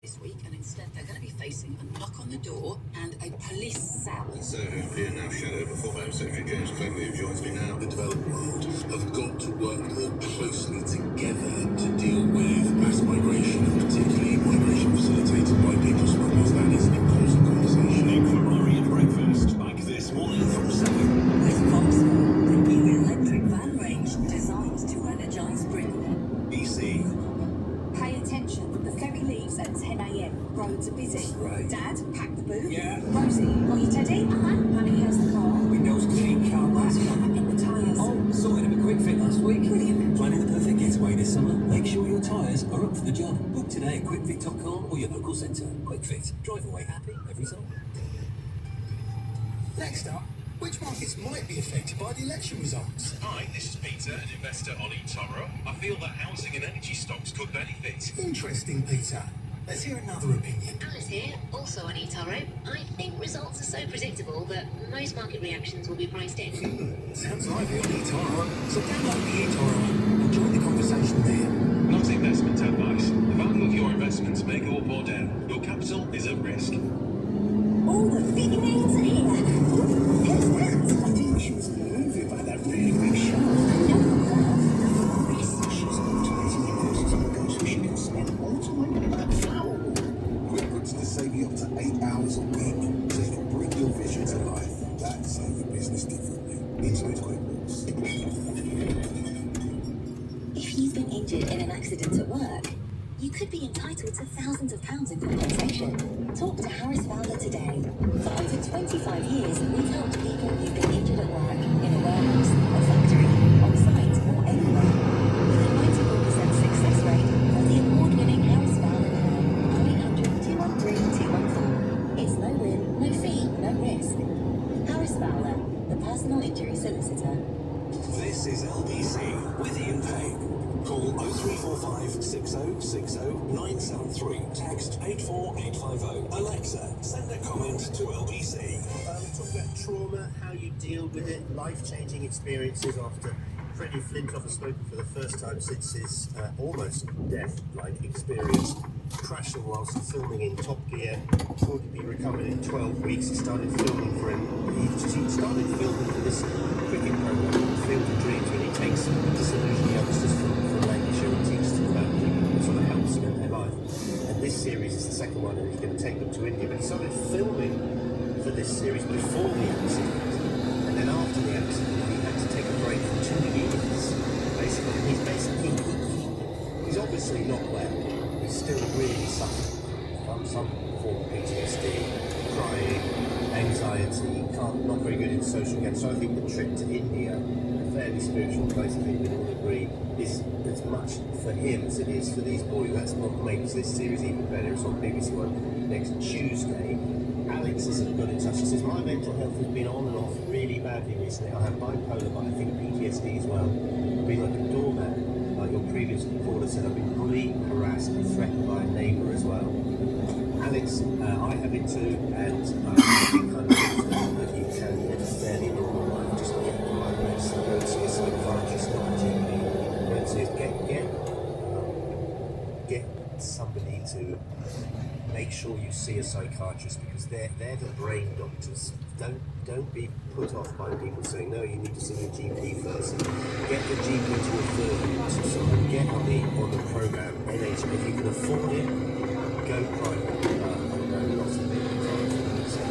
this week, and instead they're going to be facing a knock on the door and a police cell. So, being now shadowed before Home Secretary James Cleverly, who joins me now. The developed world have got to work more closely together to deal with mass migration, and particularly migration facilitated by people smugglers. That is an important conversation. Nick Ferrari at breakfast, back this morning from 7. With Vauxhall, the new electric van range designed to energise Britain. BC. Pay attention, the ferry leaves at 10 a.m. Roads are busy. Right. Dad, pack the boot. Yeah. Rosie, got your teddy? Honey, how's the car? Windows clean, car mask. And the tyres. Oh, sorted him a quick fit last week. Brilliant. Planning the perfect getaway this summer? Make sure your tyres are up for the job. Book today at quickfit.com or your local centre. Quick Fit. Drive away happy every time. Next up, which markets might be affected by the election results? Hi, this is Peter, an investor on eToro. I feel that housing and energy stocks could benefit. Interesting, Peter. Let's hear another opinion. Alice here, also on eToro. I think results are so predictable that most market reactions will be priced in. Sounds lively on eToro. So download the eToro app and join the conversation there. Not investment advice. The value of your investments may go up or down. Your capital is at risk. All the big names are here. Who's that? I think she was in the movie about that really big shark. She's automating invoices on the go so she can spend more time on that flower wall. QuickBooks to save you up to 8 hours a week so you can bring your vision to life. That's how you business differently. Inside QuickBooks. If you've been injured in an accident at work, you could be entitled to thousands of pounds in compensation. Talk to Harris Fowler today. For over 25 years, we've helped people who've been injured at work, in a warehouse, a factory, on site, or anywhere. With a 94% success rate, call the award-winning Harris Fowler now. 0800 213 214. It's no win, no fee, no risk. Harris Fowler, the personal injury solicitor. This is LBC with Ian Payne. Call 0345 6060 973. Text 84850. Alexa, send a comment to LBC. Talk about trauma, how you deal with it, life-changing experiences after Freddie Flintoff has spoken for the first time since his almost death-like experience, crashing whilst filming in Top Gear. Thought he'd be recovered in 12 weeks. He started filming for this cricket program called Field of Dreams, when he takes disillusioned youngsters from Lancashire and teaches them about cricket and sort of helps them in their life. And this series is the second one, and he's going to take them to India. But he started filming for this series before the accident, and then after the accident he had to take a break for 2 years. Basically, he's obviously not well. He's still really suffering from some form of PTSD, crying, anxiety, not very good in social games. So I think the trip to India, a fairly spiritual place, I think we all agree, is as much for him as it is for these boys. That's what makes this series even better. It's on BBC One next Tuesday. Alex hasn't got in touch. She says, my mental health has been on and off really badly recently. I have bipolar, but I think PTSD as well. I've been like a doormat, like your previous caller said. I've been bullied, harassed, and threatened by a neighbour as well. Alex, I have it too, and I think kind of that you can live a fairly normal life, just get progress. Go and see a psychiatrist, not a GP. Go and see get somebody to make sure you see a psychiatrist, because they're the brain doctors. Don't be put off by people saying, no, you need to see your GP first. Get the GP to refer you to someone. Get on the program. NHS, if you can afford it, go private. I know lots of people can't afford it, so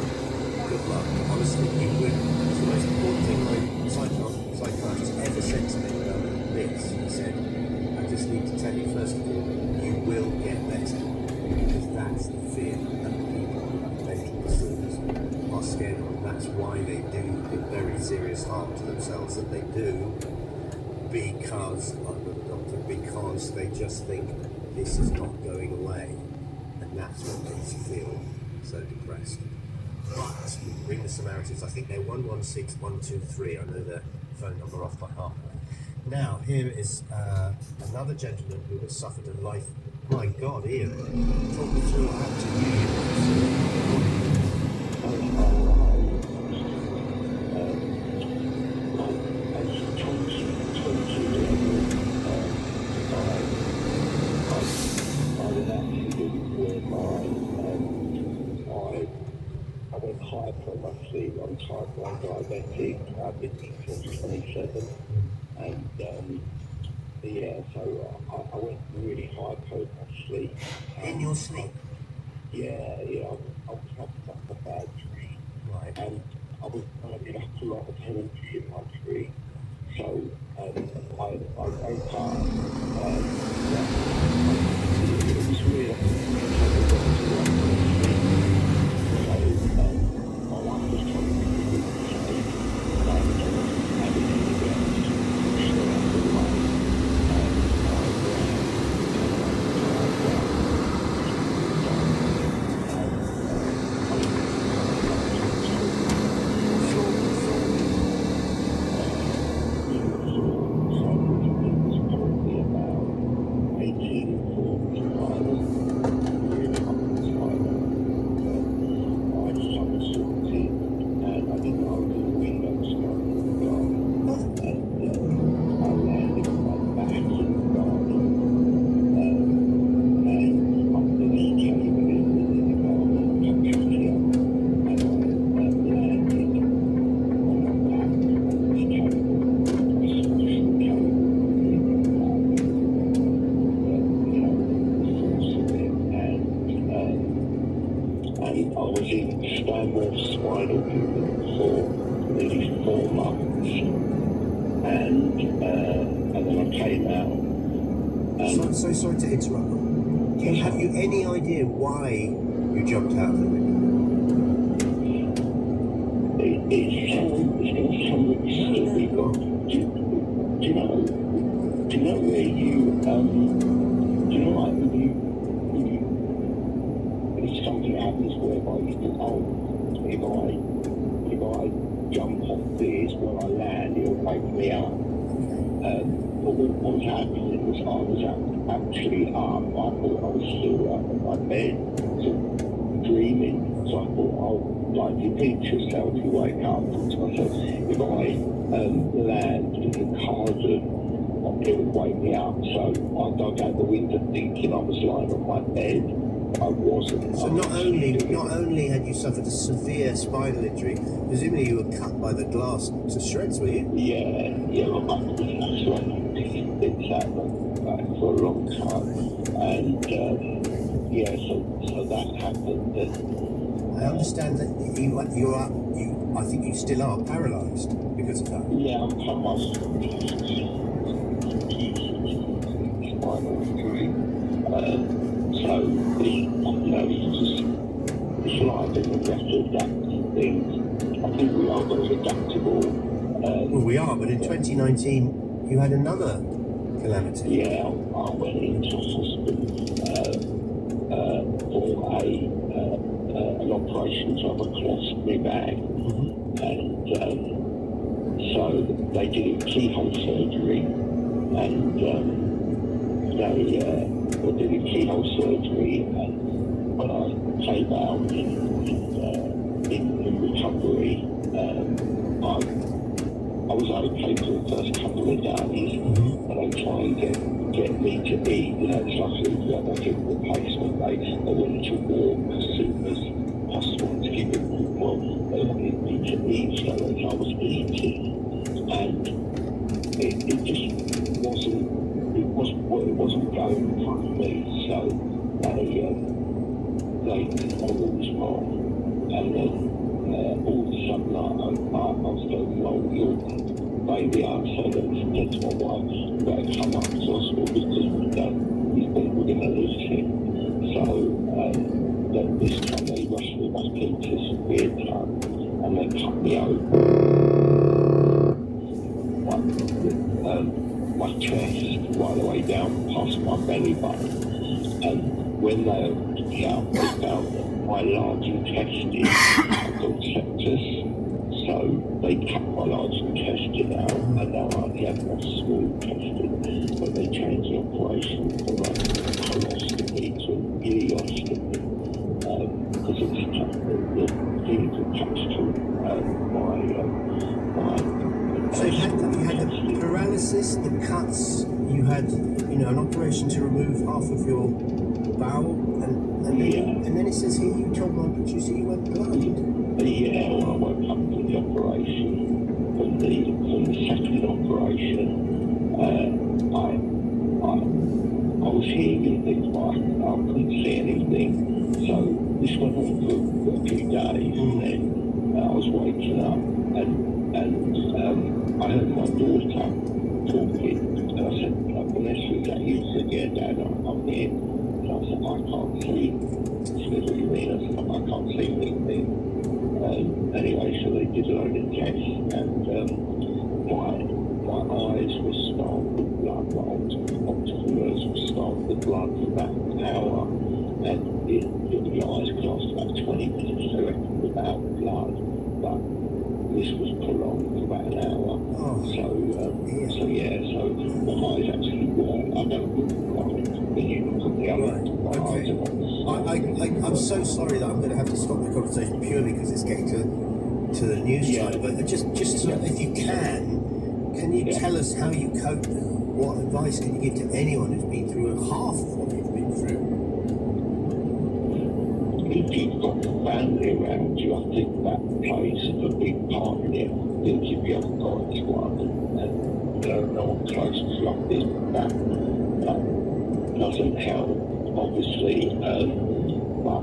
good luck. Honestly, you will. It's the most important thing my psychiatrist ever said to me about this. He said, I just need to tell you first of all, you will get better. Because that's the fear that people who have mental disorders are scared of. That's why they do the very serious harm to themselves that they do, because, I'm not a doctor, because they just think this is not going away. And that's what makes you feel so depressed. But ring the Samaritans. I think they're 116123. I know their phone number off by heart. Now, here is another gentleman who has suffered a life. My God, Ian, talk me through what happened to you. I was actually with my hypermobility. I'm type 1 diabetic. I've been since 27. And yeah, so I went really hypo in my sleep. In your sleep? Yeah, I was having like a bad dream. Right. And I was finding up a lot of energy in my dream. So I woke up. It was really my wife was trying to make me sleep. So sorry to interrupt. Have you any idea why you jumped out of the window? It's something silly, but do you know where like when something happens whereby you think, oh, if I jump off this when I land, it'll wake me up. But what was happening was I was actually up. I thought I was still up in my bed, sort of dreaming. So I thought, oh, like you pinch yourself, you wake up. So I thought, if I land in the garden, it would wake me up. So I dug out the window thinking I was lying on my bed. I wasn't. So not only had you suffered a severe spinal injury, presumably you were cut by the glass to shreds, were you? Yeah, my back was actually it's out for a long time, and so that happened. I understand that you're up. I think you still are paralysed because of that. Yeah, I'm cut my spinal injury. So it's like that we have to adapt to things. I think we are very adaptable. Well, we are, but in 2019 you had another calamity. Yeah, I went into hospital for an operation to have a colostomy bag, and so they did keyhole surgery, and they did a keyhole surgery, and when I came out in recovery, I was okay for the first couple of days, and they try and get me to eat. It's like a hip replacement. They wanted to walk as soon as possible to give it. Well, they wanted me to eat, so as I was eating, and it just wasn't. It wasn't going for me. So they all was wrong, and then all of a sudden I was going, well, you're baby up, so then said to my wife, you better come up to hospital because we think we're going to lose him. So then this time they rushed me back into some weird time, and they cut me open. My chest right the way down past my belly button, and when they opened me up, they found that my large intestine had got sepsis, so they cut my large intestine out, and now I only have my small intestine, but they changed the operation from a colostomy to a ileostomy, because it's the things attached to my So you had the paralysis, the cuts, you had an operation to remove half of your bowel, and And then it says here you told my producer you went blind. Yeah, when I woke up from the operation, from the second operation, I was hearing things, but I couldn't see anything. So this went on for a few days, and then I was waking up, and I heard my daughter talking, and I said, Vanessa, is that you? She said, yeah, Dad, I'm here. And I said, I can't see. She said, what do you mean? I said, I can't see anything. Anyway, so they did a load of tests, and my eyes were starved with blood, my optical nerves were starved with blood for about an hour, and the eyes could last about 20 minutes, I reckon, without blood, but this was prolonged for about an hour. So my eyes actually work. I don't look blind when you look at the other eyes. I'm so sorry that I'm going to have to stop the conversation purely because it's getting to the news channel. But just if you can you tell us how you cope now? What advice can you give to anyone who's been through half of what you've been through? If you've got family around you, I think that plays a big part in it. I think if you haven't got anyone and no one close to like this, that doesn't help, obviously. But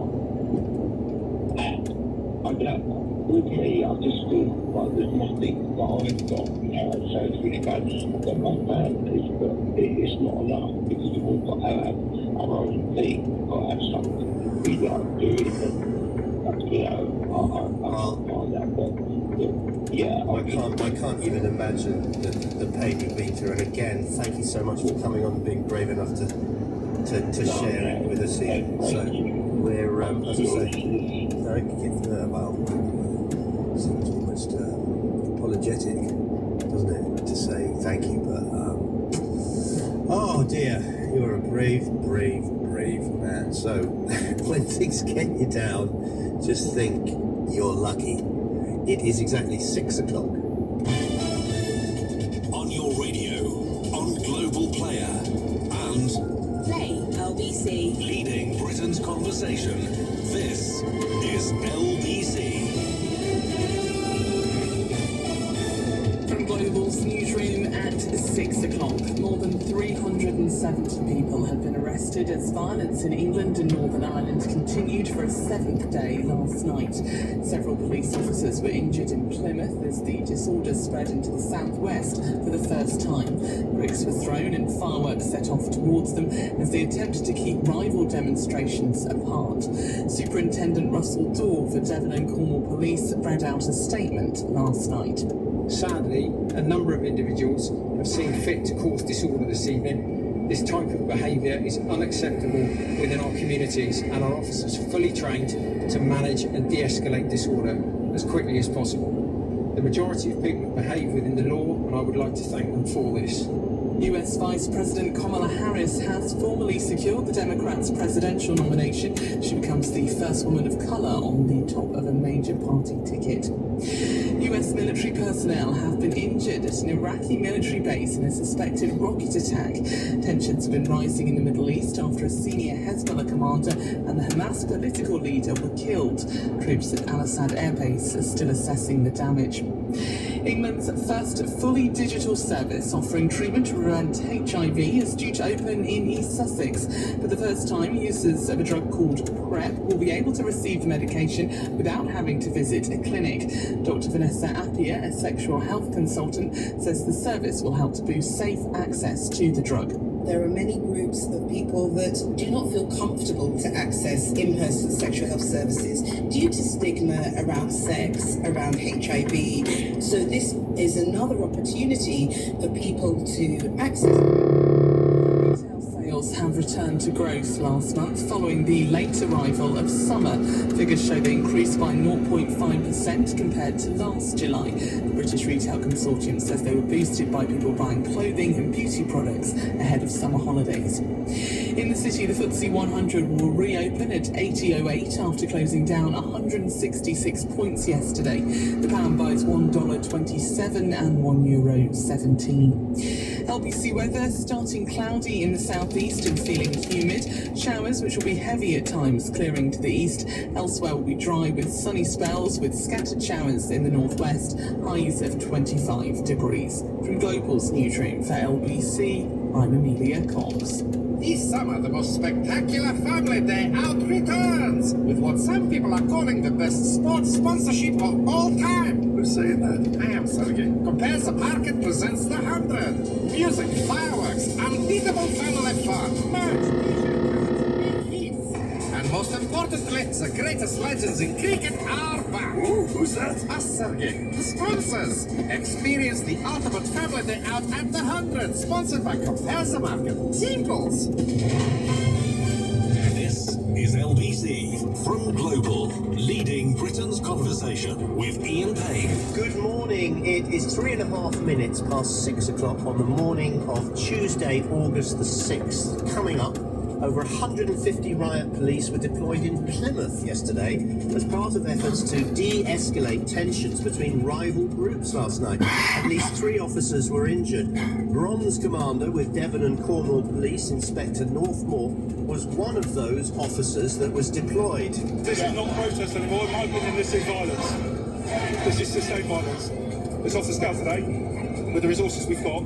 with me, I just feel like there's nothing that I've got. It sounds really bad. I've got my family, but it's not enough because we've all got to have our own thing. We've got to have something we like doing. And, I can't find that. But yeah, I can't even imagine the pain you've been through. And again, thank you so much for coming on and being brave enough to share it with us here. So we're, as I say, very seems almost apologetic, doesn't it, to say thank you, but oh dear, you're a brave man. So when things get you down, just think you're lucky. It is exactly 6 o'clock. On your radio, on Global Player, and Play LBC. leading Britain's conversation. This is LBC. From Global's newsroom at 6 o'clock, more than 370 people have been arrested as violence in England and Northern Ireland continued for a 7th day last night. Several police officers were injured in Plymouth as the disorder spread into the southwest for the first time. Bricks were thrown and fireworks set off towards them as they attempted to keep rival demonstrations apart. Superintendent Russell Daw for Devon and Cornwall Police read out a statement last night. Sadly, a number of individuals have seen fit to cause disorder this evening. This type of behaviour is unacceptable within our communities, and our officers are fully trained to manage and de-escalate disorder as quickly as possible. The majority of people have behaved within the law, and I would like to thank them for this. US Vice President Kamala Harris has formally secured the Democrats' presidential nomination. She becomes the first woman of colour on the top of a major party ticket. US military personnel have been injured at an Iraqi military base in a suspected rocket attack. Tensions have been rising in the Middle East after a senior Hezbollah commander and the Hamas political leader were killed. Troops at Al-Assad Air Base are still assessing the damage. England's first fully digital service offering treatment to prevent HIV is due to open in East Sussex. For the first time, users of a drug called PrEP will be able to receive the medication without having to visit a clinic. Dr. Vanessa Appiah, a sexual health consultant, says the service will help to boost safe access to the drug. There are many groups of people that do not feel comfortable to access in-person sexual health services due to stigma around sex, around HIV. So this is another opportunity for people to access. Sales have returned to growth last month following the late arrival of summer. Figures show they increased by 0.5% compared to last July. The British Retail Consortium says they were boosted by people buying clothing and beauty products ahead of summer holidays. In the city, the FTSE 100 will reopen at 80.08 after closing down 166 points yesterday. The pound buys $1.27 and €1.17. LBC weather starting cloudy in the southeast and feeling humid. Showers which will be heavy at times clearing to the east. Elsewhere will be dry with sunny spells with scattered showers in the northwest. Highs of 25 degrees. From Global's newsroom for LBC, I'm Amelia Cox. This summer, the most spectacular Family Day out returns with what some people are calling the best sports sponsorship of all time. Who's saying that? I am Sergey. Compares the Market presents the 100. Music, fireworks, unbeatable family fun, merch, big hits. And most importantly, the greatest legends in cricket are back. Ooh, who's that? Us, Sergey. The sponsors. Experience the ultimate Family Day out at the 100. Sponsored by Compares the Market. Simples. This is LBC from Global, leading Britain's conversation with Ian Payne. Good morning. It is 3.5 minutes past 6 o'clock on the morning of Tuesday, August the 6th. Coming up, over 150 riot police were deployed in Plymouth yesterday as part of efforts to de-escalate tensions between rival groups last night. At least 3 officers were injured. Bronze Commander with Devon and Cornwall Police, Inspector Northmore, was one of those officers that was deployed. This is not protest anymore. In my opinion, this is violence. This is sustained violence. It's off the scale today. With the resources we've got,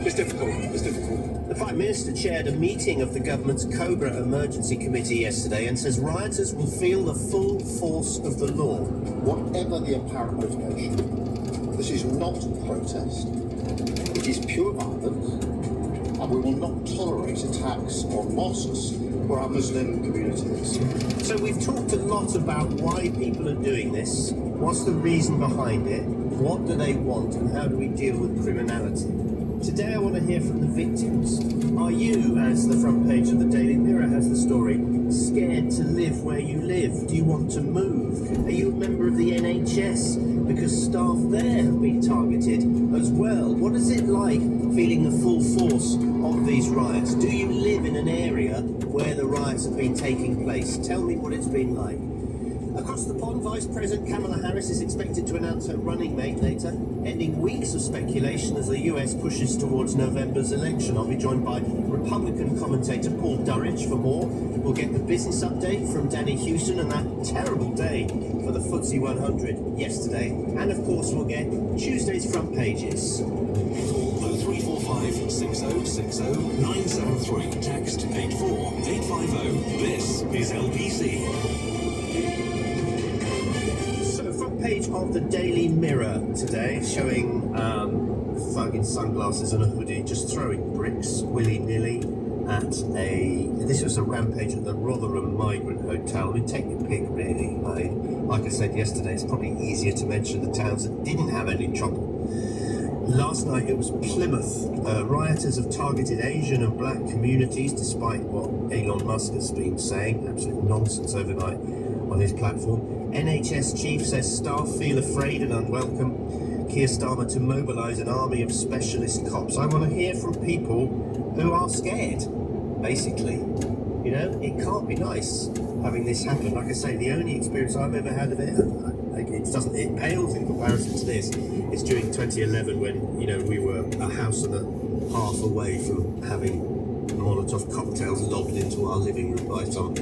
it's difficult. It's difficult. The Prime Minister chaired a meeting of the government's Cobra Emergency Committee yesterday and says rioters will feel the full force of the law. Whatever the apparent motivation, this is not protest. It is pure violence, and we will not tolerate attacks on mosques or our Muslim communities. So we've talked a lot about why people are doing this, what's the reason behind it, what do they want, and how do we deal with criminality. Today I want to hear from the victims. Are you, as the front page of the Daily Mirror has the story, scared to live where you live? Do you want to move? Are you a member of the NHS? Because staff there have been targeted as well. What is it like feeling the full force of these riots? Do you live in an area where the riots have been taking place? Tell me what it's been like. Across the pond, Vice President Kamala Harris is expected to announce her running mate later, ending weeks of speculation as the US pushes towards November's election. I'll be joined by Republican commentator Paul Durridge for more. We'll get the business update from Danny Houston and that terrible day for the FTSE 100 yesterday. And of course, we'll get Tuesday's front pages. 0345 6060 973. Text 84850. This is LBC. Page of the Daily Mirror today showing thug in sunglasses and a hoodie just throwing bricks willy-nilly at this was a rampage at the Rotherham Migrant Hotel. I mean, take your pick really. Like I said yesterday, it's probably easier to mention the towns that didn't have any trouble. Last night it was Plymouth. Rioters have targeted Asian and black communities despite what Elon Musk has been saying. Absolute nonsense overnight on his platform. NHS chief says staff feel afraid and unwelcome. Keir Starmer to mobilise an army of specialist cops. I want to hear from people who are scared, basically. You know, it can't be nice having this happen. Like I say, the only experience I've ever had of it, it pales in comparison to this. It's during 2011 when, you know, we were a house and a half away from having Molotov cocktails lobbed into our living room by some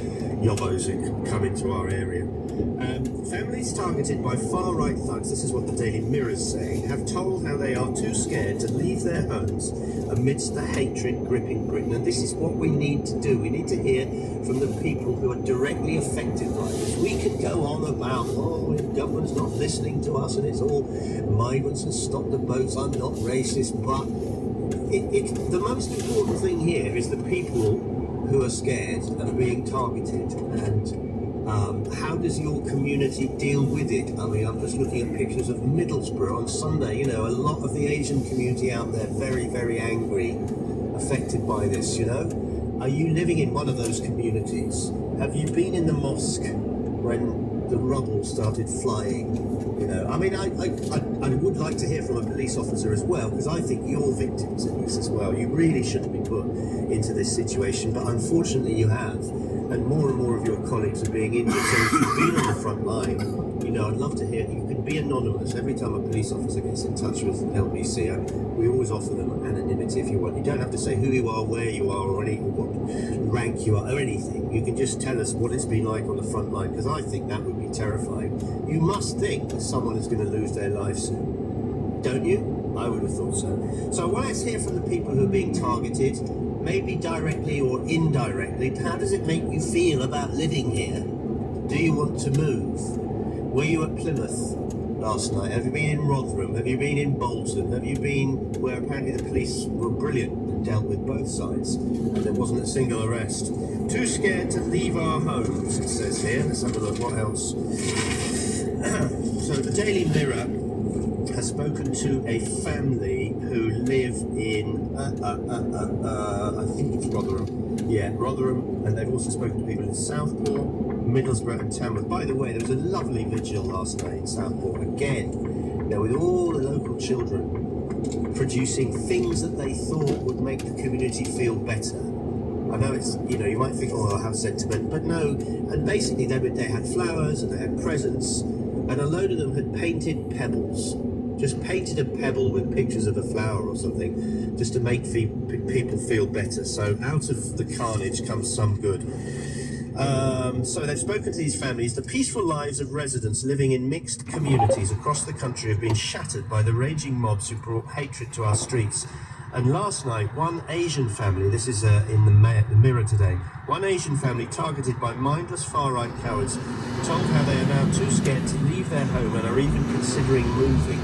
yobbos who come into our area. Families targeted by far-right thugs, this is what the Daily Mirror is saying, have told how they are too scared to leave their homes amidst the hatred gripping Britain. And this is what we need to do. We need to hear from the people who are directly affected by this. We can go on about, the government's not listening to us and it's all migrants and stop the boats, I'm not racist, but the most important thing here is the people who are scared and are being targeted, and how does your community deal with it? I mean, I'm just looking at pictures of Middlesbrough on Sunday. You know, a lot of the Asian community out there very, very angry, affected by this, you know. Are you living in one of those communities? Have you been in the mosque when the rubble started flying? You know, I mean, I would like to hear from a police officer as well, because I think you're victims in this as well. You really shouldn't be put into this situation, but unfortunately you have. and more of your colleagues are being injured. So if you've been on the front line, you know, I'd love to hear. You can be anonymous. Every time a police officer gets in touch with LBC, we always offer them anonymity if you want. You don't have to say who you are, where you are, or what rank you are, or anything. You can just tell us what it's been like on the front line, because I think that would be terrifying. You must think that someone is going to lose their life soon, don't you? I would have thought so. So let's hear from the people who are being targeted, maybe directly or indirectly. How does it make you feel about living here? Do you want to move? Were you at Plymouth last night? Have you been in Rotherham? Have you been in Bolton? Have you been where apparently the police were brilliant and dealt with both sides and there wasn't a single arrest? Too scared to leave our homes, it says here. Let's have a look. What else? So the Daily Mirror has spoken to a family who live in, I think it's Rotherham. Yeah, Rotherham, and they've also spoken to people in Southport, Middlesbrough and Tamworth. By the way, there was a lovely vigil last night in Southport. Again, with all the local children producing things that they thought would make the community feel better. I know it's, you might think, oh, how sentiment, but no. And basically they had flowers and they had presents, and a load of them had painted pebbles. Just painted a pebble with pictures of a flower or something, just to make people feel better. So out of the carnage comes some good. So they've spoken to these families. The peaceful lives of residents living in mixed communities across the country have been shattered by the raging mobs who brought hatred to our streets. And last night, one Asian family, this is in the Mirror today, one Asian family targeted by mindless far-right cowards told how they are now too scared to leave their home and are even considering moving.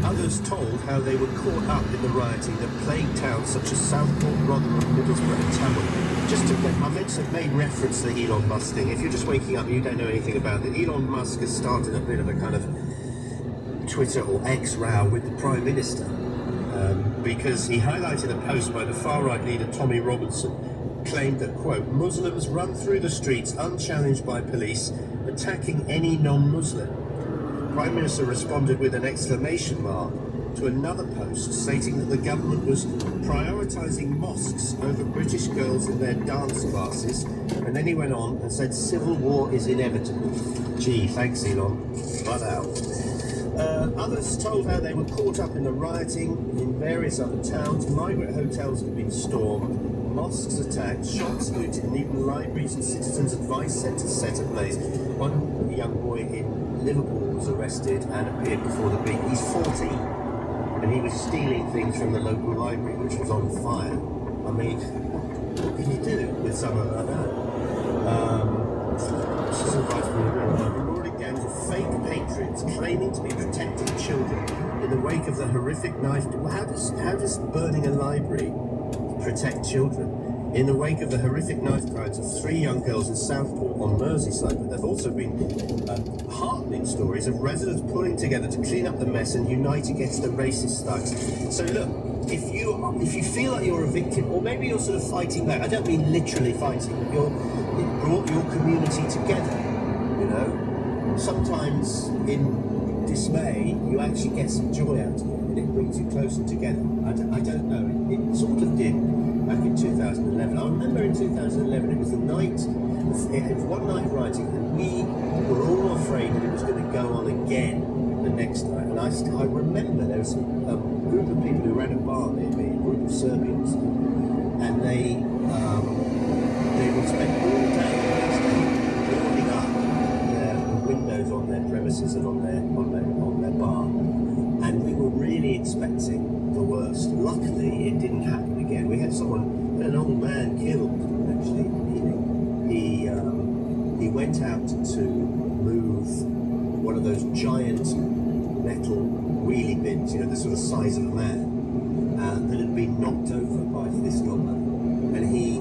Others told how they were caught up in the rioting that plagued towns such as Southport, Rotherham, Middlesbrough and Tamworth. Just to I made reference to the Elon Musk thing. If you're just waking up and you don't know anything about it, Elon Musk has started a bit of a kind of Twitter or X row with the Prime Minister because he highlighted a post by the far-right leader Tommy Robinson, claimed that, quote, Muslims run through the streets unchallenged by police, attacking any non-Muslim. Prime Minister responded with an exclamation mark to another post stating that the government was prioritising mosques over British girls in their dance classes, and then he went on and said civil war is inevitable. Gee, thanks Elon, but out. Others told how they were caught up in the rioting in various other towns. Migrant hotels have been stormed, mosques attacked, shops looted, and even libraries and citizens' advice centres set ablaze. One young boy in Liverpool was arrested and appeared before the beat. He's 14 and he was stealing things from the local library which was on fire. I mean, what can you do with someone like that? This is advice from the marauding gangs of fake patriots claiming to be protecting children in the wake of the horrific knife. How does burning a library protect children? In the wake of the horrific knife crimes of 3 young girls in Southport on Merseyside, but there have also been heartening stories of residents pulling together to clean up the mess and unite against the racist thugs. So look, if you feel like you're a victim, or maybe you're sort of fighting back, I don't mean literally fighting, but it brought your community together, Sometimes in dismay, you actually get some joy out of it, and it brings you closer together. I don't know, it sort of did. Back in 2011. I remember in 2011 it was the night, it was one night writing, and we were all afraid that it was going to go on again the next night. And I remember there was a group of people who ran a bar near me, a group of Serbians, and they would spend all day boarding up the windows on their premises and on their bar. And we were really expecting the worst. Luckily, it didn't happen again. We had an old man killed, actually. He went out to move one of those giant metal wheelie bins, the sort of size of a man, that had been knocked over by this woman. And he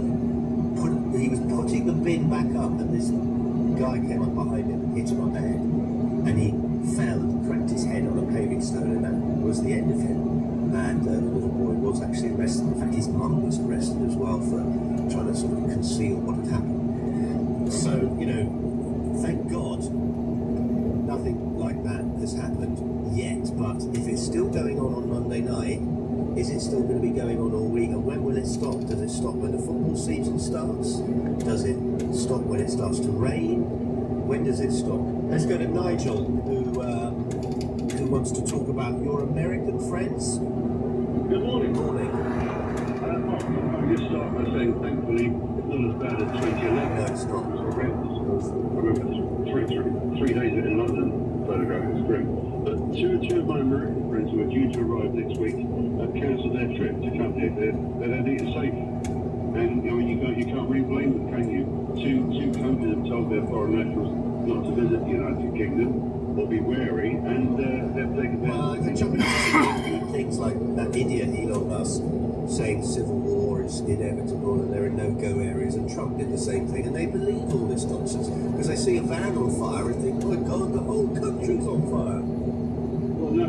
was putting the bin back up, and this guy came up behind him and hit him on the head. And he fell and cracked his head on a paving stone, and that was the end of him. And the little boy was actually arrested. In fact, his mum was arrested as well for trying to sort of conceal what had happened. So, thank God nothing like that has happened yet. But if it's still going on Monday night, Is it still going to be going on all week? And when will it stop? Does it stop when the football season starts? Does it stop when it starts to rain? When does it stop? Let's go to Nigel, who wants to talk about your American friends. Good morning. Morning. I'll just start by saying, thankfully, it's not as bad as 2011. No, it's not. I remember 3 days in London, photograph was grim. But two of my American friends who are due to arrive next week have cancelled their trip to come here. They don't think it's safe. And you can't really blame them, can you? Two countries have told their foreign nationals not to visit the United Kingdom or be wary, and they've taken their... Well, the trouble is, things like that idiot Elon Musk saying civil war is inevitable and there are no-go areas, and Trump did the same thing, and they believe all this nonsense because they see a van on fire and think, my God, the whole country's on fire. Well, no,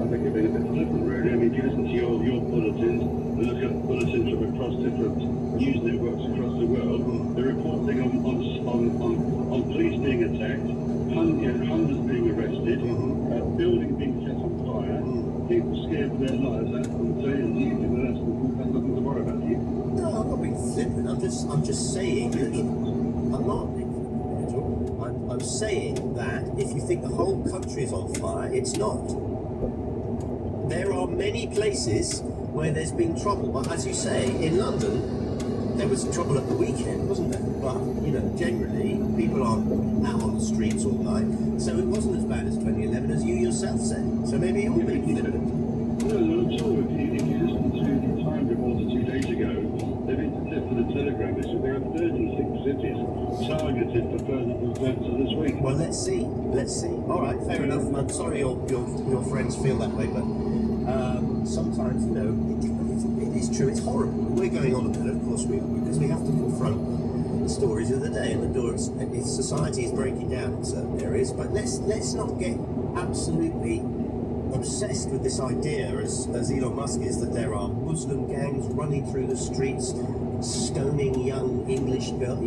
I think you're being a bit flippant, really. I mean, if you listen to your bulletins and look at bulletins from across different news networks across the world, they're reporting on police being attacked, hundreds being arrested, buildings being set on fire, people scared for their lives. That's nothing to worry about, do you? No, I'm not being flippant. I'm just saying that I'm not being flippant. I'm saying that if you think the whole country is on fire, it's not. There are many places where there's been trouble, but as you say, in London, there was trouble at the weekend, wasn't there? But, generally, people aren't out on the streets all night, so it wasn't as bad as 2011, as you yourself said. So maybe you're being flippant. No, I'm sure if you listen to the Time reporter 2 days ago, they've intercepted a telegram that said there are 36 cities targeted for further events this week. Well, let's see. All right, fair enough. I'm sorry your friends feel that way, but sometimes, it is true. It's horrible. We're going on a bit, of course we are, because we have to confront the stories of the day, and society is breaking down in certain areas. But let's not get absolutely obsessed with this idea, as Elon Musk is, that there are Muslim gangs running through the streets, stoning young English girls.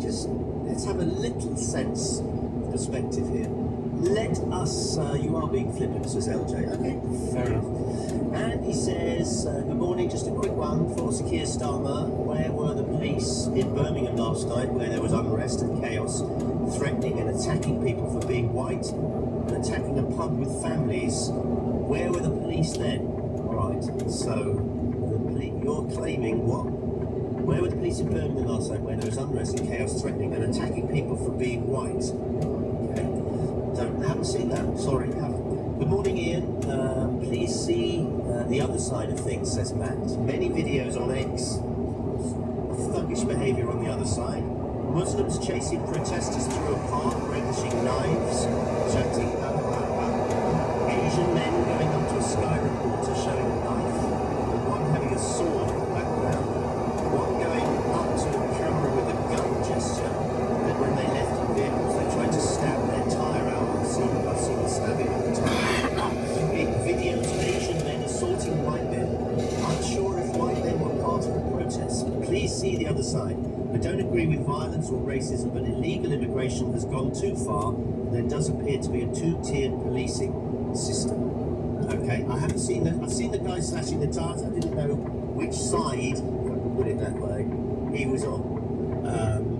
Just let's have a little sense of perspective here. Let us, you are being flippant, says LJ. Okay, fair enough. And he says, good morning, just a quick one for Sir Keir Starmer. Where were the police in Birmingham last night, where there was unrest and chaos, threatening and attacking people for being white, and attacking a pub with families? Where were the police then? Alright, so you're claiming what? Where were the police in Birmingham last night, where there was unrest and chaos, threatening and attacking people for being white? Haven't seen that. Sorry, haven't. Good morning, Ian. Please see the other side of things, says Matt. Many videos on X. Thuggish behaviour on the other side. Muslims chasing protesters through a park, brandishing knives, shouting, Asian men going up to a Sky reporter showing a knife, and one having a sword in the background. One going up to a camera with a gun gesture, that when they left the vehicles, they tried to stab their tyre out. I've seen the stabbing of the tyre. Big videos of Asian men assaulting white men. Unsure if white men were part of the protest. Please see the other side. I don't agree with violence or racism, but illegal immigration has gone too far, and there does appear to be a two-tiered policing system. Okay, I haven't seen that. I've seen the guy slashing the tires. I didn't know which side, if I can put it that way, he was on.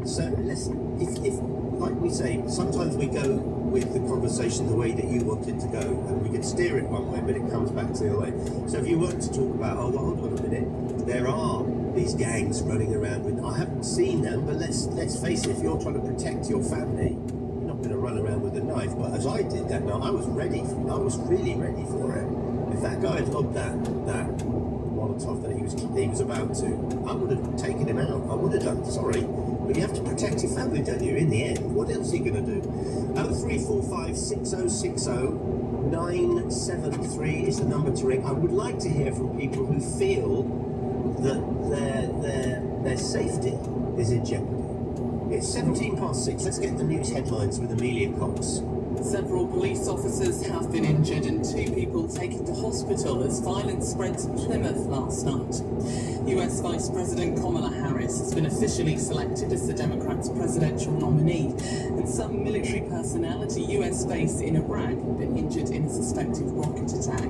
So listen, if like we say, sometimes we go with the conversation the way that you want it to go, and we can steer it one way, but it comes back to the other way. So if you weren't to talk about, oh, well, hold on a minute, there are these gangs running around with, I haven't seen them, but let's face it, if you're trying to protect your family, you're not going to run around with a knife. But as I did that night, I was really ready for it. If that guy had lobbed that Molotov that he was about to, I would have taken him out. I would have done, sorry. But you have to protect your family, don't you, in the end? What else are you going to do? 0345 6060 973 is the number to ring. I would like to hear from people who feel that their safety is in jeopardy. It's 6:17. Let's get the news headlines with Amelia Cox. Several police officers have been injured and 2 people taken to hospital as violence spread to Plymouth last night. US Vice President Kamala Harris has been officially selected as the Democrats' presidential nominee, and some military personnel at a US base in Iraq have been injured in a suspected rocket attack.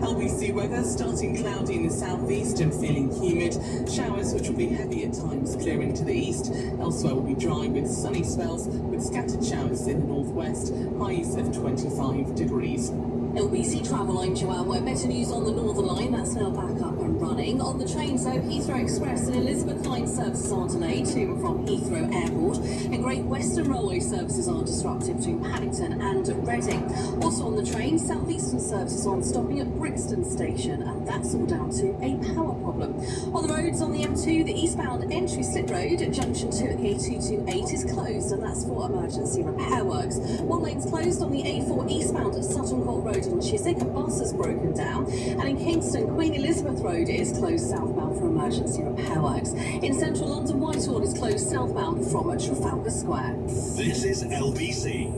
LBC weather starting cloudy in the southeast and feeling humid. Showers which will be heavy at times clearing to the east. Elsewhere will be dry with sunny spells with scattered showers in the northwest. Highs of 25 degrees. LBC Travel, I'm Joanne. We're better news on the Northern Line. That's now back up and running. On the trains, though, Heathrow Express and Elizabeth Line services are delayed to and from Heathrow Airport. And Great Western Railway services are disrupted between Paddington and Reading. Also on the train, South Eastern services on stopping at Brixton Station, and that's all down to a power problem. On the roads on the M2, the eastbound entry slip road at junction 2 at the A228 is closed, and that's for emergency repair works. One lane's closed on the A4 eastbound at Sutton Court Road in Chiswick. A bus has broken down, and in Kingston, Queen Elizabeth Road is closed southbound for emergency repair works. In central London, Whitehall is closed southbound from Trafalgar Square. This is LBC.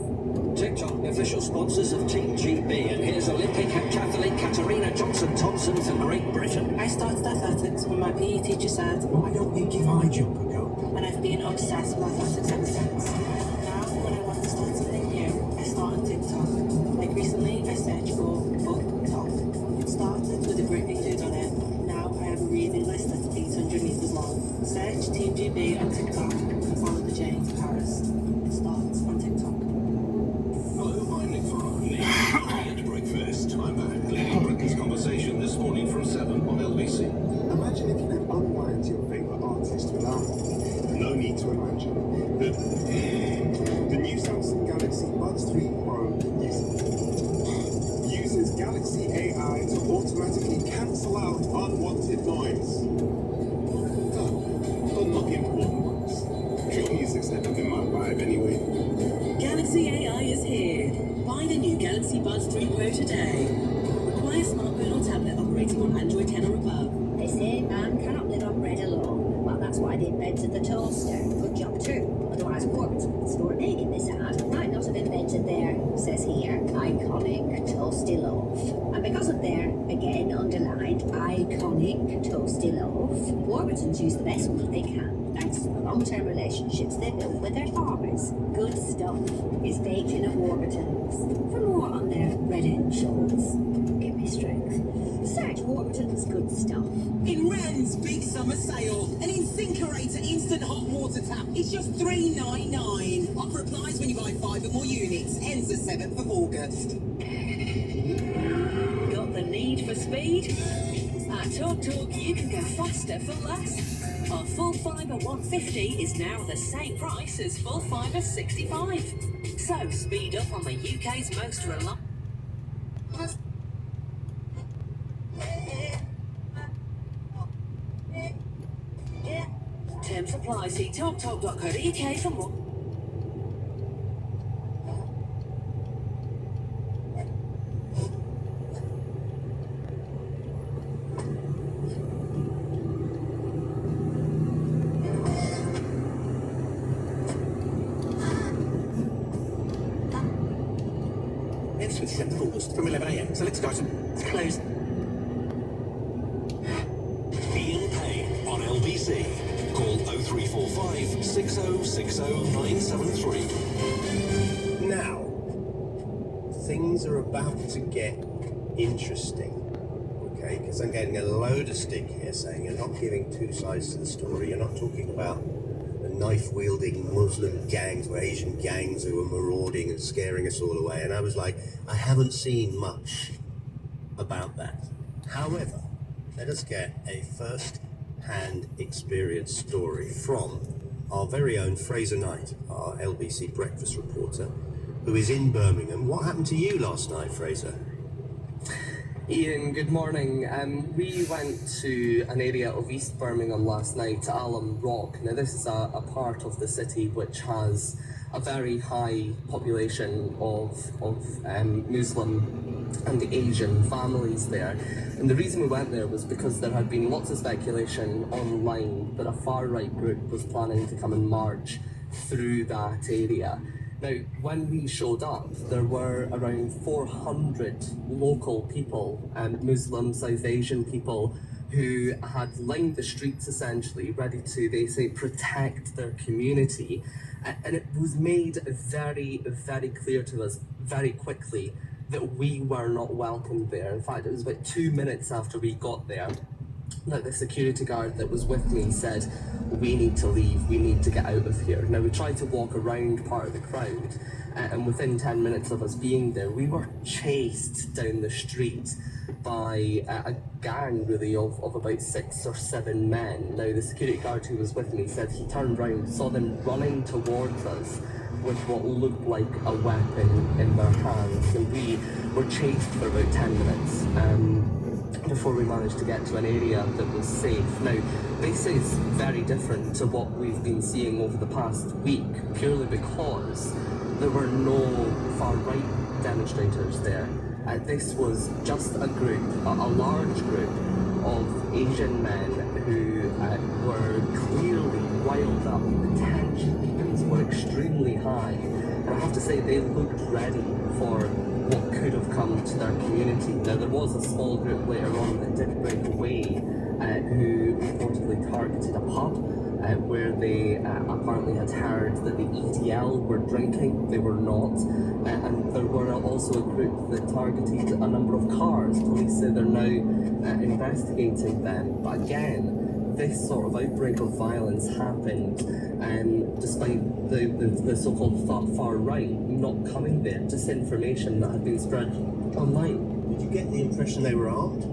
TikTok, official sponsors of Team GB, and here's Olympic heptathlete Katarina Johnson-Thompson for Great Britain. I started athletics when my PE teacher said, "Why don't you give high jump a go?" And I've been obsessed with athletics ever since. Now, when I want to start something new, I start on TikTok. Like recently, I searched for TikTok. It started with a great big food on it. Now I have a reading list that's 800 meters long. Search Team GB on TikTok and follow the journey to Paris. It starts on TikTok. Hello, I'm Nick Farr. At breakfast. I'm back leading Britain's conversation this morning from 7 on LBC. Imagine if you could unwind your favourite artist without no need to imagine. The new Samsung Galaxy Buds 3 Pro uses Galaxy AI to automatically cancel out unwanted noise. But not the important ones. Pure music's never been my vibe anyway. Galaxy AI is here. Buy the new Galaxy Buds 3 Pro today. Require smartphone or tablet operating on Android 10 or above. They say man cannot live on bread alone. Well, that's why they invented the toaster. Good job too. Otherwise, Warburton, the store making this ad, might not have invented their, says here, iconic toasty loaf. And because of their, again underlined, iconic toasty loaf, Warburton's use the best wheat they can, thanks to the long-term relationships they built with their farmers. Good stuff is baked in at Warburton's. For more on their credentials, give me strength. Search Warburton's Good Stuff. In Wren's big summer sale, an InSinkerator instant hot water tap is just $3.99. Offer applies when you buy 5 or more units. Ends the 7th of August. Got the need for speed? At TalkTalk, you can go faster for less. Our full fibre 150 is now the same price as full fibre 65. So speed up on the UK's most reliable. Terms apply. See talktalk.co.uk for more. It's with 7th August from 11 a.m. So let's go. It's closed. Ian Payne on LBC. Call 0345 6060 973. Now, things are about to get interesting, okay? Because I'm getting a load of stick here saying you're not giving two sides to the story. You're not talking about the knife-wielding Muslim gangs or Asian gangs who are marauding and scaring us all away. And I was like, I haven't seen much about that. However, let us get a first-hand experience story from our very own Fraser Knight, our LBC breakfast reporter, who is in Birmingham. What happened to you last night, Fraser? Ian, good morning. We went to an area of East Birmingham last night, Alum Rock. Now, this is a part of the city which has a very high population of Muslim and Asian families there. And the reason we went there was because there had been lots of speculation online that a far-right group was planning to come and march through that area. Now, when we showed up, there were around 400 local people, Muslim, South Asian people, who had lined the streets essentially, ready to, they say, protect their community. And it was made very, very clear to us very quickly that we were not welcome there. In fact, it was about 2 minutes after we got there that the security guard that was with me said, we need to leave, we need to get out of here. Now, we tried to walk around part of the crowd, and within 10 minutes of us being there, we were chased down the street by a gang, really, of about 6 or 7 men. Now, the security guard who was with me said he turned round, saw them running towards us with what looked like a weapon in their hands, and we were chased for about 10 minutes before we managed to get to an area that was safe. Now, this is very different to what we've been seeing over the past week, purely because there were no far-right demonstrators there. This was just a group, a large group of Asian men who were clearly riled up. The tension were extremely high. And I have to say, they looked ready for what could have come to their community. Now, there was a small group later on that did break away who reportedly targeted a pub where they apparently had heard that the EDL were drinking. They were not. And there were also a group that targeted a number of cars. Police say they're now investigating them. But again, this sort of outbreak of violence happened despite the so-called far right not coming there. Disinformation that had been spread online. Did you get the impression they were armed?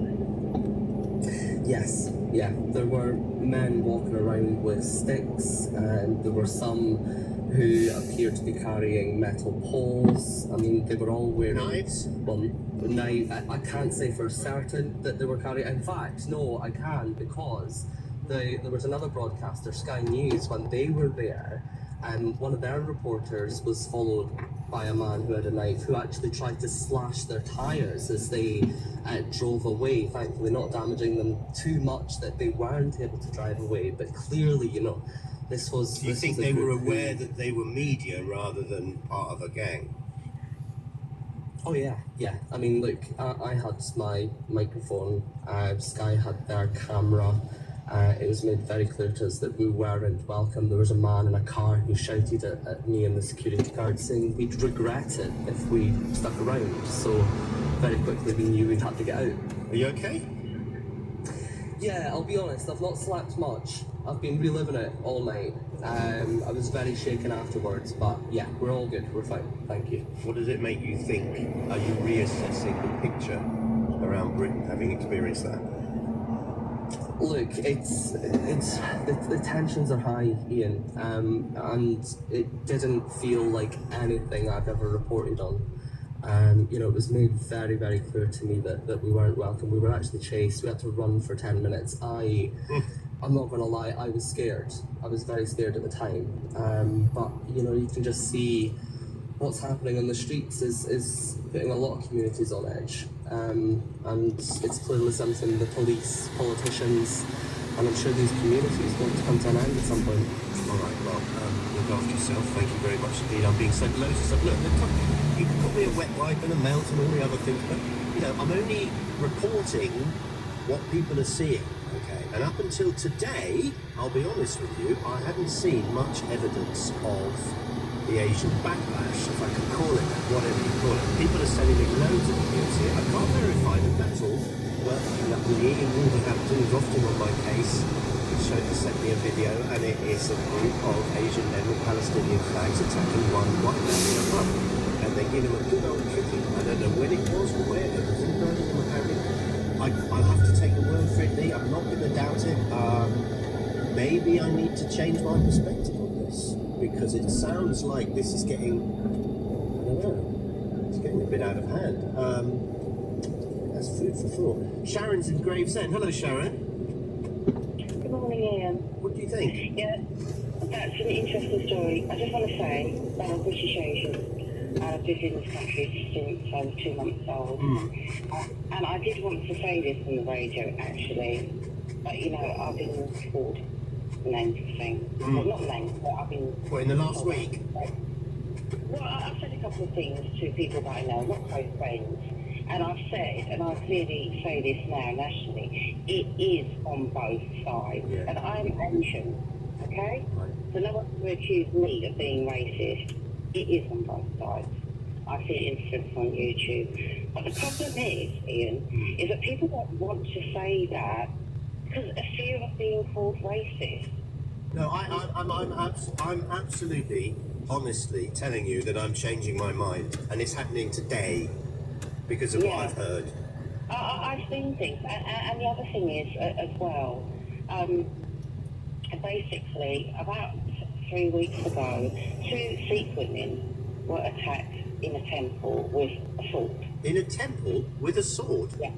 Yes, yeah. There were men walking around with sticks, and there were some who appeared to be carrying metal poles. I mean, they were all wearing knives. Well, now I can't say for certain that they were carrying. In fact, no, I can, because there was another broadcaster, Sky News, when they were there, and one of their reporters was followed by a man who had a knife, who actually tried to slash their tyres as they drove away, thankfully not damaging them too much that they weren't able to drive away. But clearly, you know, this was... Do you think they were aware that they were media rather than part of a gang? Oh yeah, yeah. I mean, look, I had my microphone, Sky had their camera. It was made very clear to us that we weren't welcome. There was a man in a car who shouted at me and the security guard saying we'd regret it if we stuck around. So very quickly we knew we'd have to get out. Are you okay? Yeah, I'll be honest, I've not slept much. I've been reliving it all night. I was very shaken afterwards, but yeah, we're all good, we're fine, thank you. What does it make you think? Are you reassessing the picture around Britain, having experienced that? Look, the tensions are high, Ian, and it didn't feel like anything I've ever reported on. You know, it was made very, very clear to me that we weren't welcome. We were actually chased. We had to run for 10 minutes. I'm not going to lie, I was scared. I was very scared at the time. But, you know, you can just see what's happening on the streets is putting a lot of communities on edge. And it's clearly something the police, politicians, and I'm sure these communities want to come to an end at some point. All right, well, look after yourself. Thank you very much indeed. I'm being so loads of look, you can call me a wet wipe and a melt and all the other things, but, you know, I'm only reporting what people are seeing, okay? And up until today, I'll be honest with you, I hadn't seen much evidence of the Asian backlash, if I can call it that, whatever you call it. People are sending me loads of videos here. I can't verify them, that's all. But Ian Wolverhampton is often on my case. He sent me a video, and it is a group of Asian men with Palestinian flags attacking one white man in a pub. And they give him a good old kicking. I don't know when it was or where it was in Birmingham, apparently. I'll have to take the word for it, Lee. I'm not going to doubt it. Maybe I need to change my perspective on this, because it sounds like this is getting, I don't know, it's getting a bit out of hand. That's food for thought. Sharon's in Gravesend. Hello, Sharon. Good morning, Ian. What do you think? Yeah, that's an interesting story. I just want to say that I'm British Asian. I've lived in this country since I was 2 months old. And I did want to say this on the radio, actually. But, you know, I've been called names of things. Well, not names, but I've been... What, in the last week? Well, I've said a couple of things to people that I know, not close friends. And I've said, and I clearly say this now nationally, it is on both sides. Yeah. And I'm Asian, okay? So no one can accuse me of being racist. It is on both sides. I see incidents on YouTube. But the problem is, Ian, is that people don't want to say that because of fear of being called racist. No, I'm absolutely, honestly telling you that I'm changing my mind, and it's happening today because of what I've heard. I've seen things, and the other thing is as well. Basically, about 3 weeks ago, 2 Sikh women were attacked in a temple with a sword. In a temple with a sword? Yeah.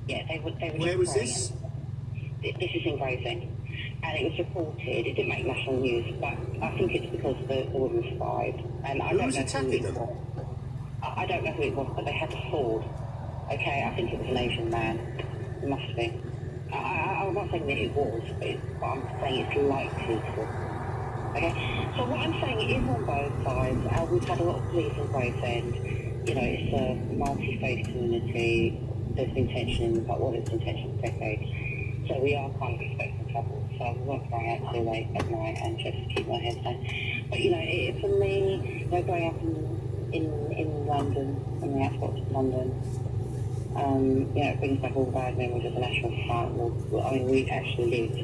Yeah, they were Where was this? This is in Gravesend. And it was reported, it didn't make national news, but I think it's because the woman survived. And I Who don't was know attacking who it them? was. I don't know who it was, but they had a sword. Okay, I think it was an Asian man. It must be. I'm not saying that it was, but I'm saying it's likely to. Okay, so what I'm saying is on both sides. We've had a lot of police in Gravesend. You know, it's a multi-faith community. There's been tension, but it's been tension for decades. So we are kind of expecting trouble. So we won't go out too late at night and just keep my head down. But you know, for me, you know, growing up in London, on the outskirts of London, you know, it brings back all the bad memories of the National Front. I mean, we actually lived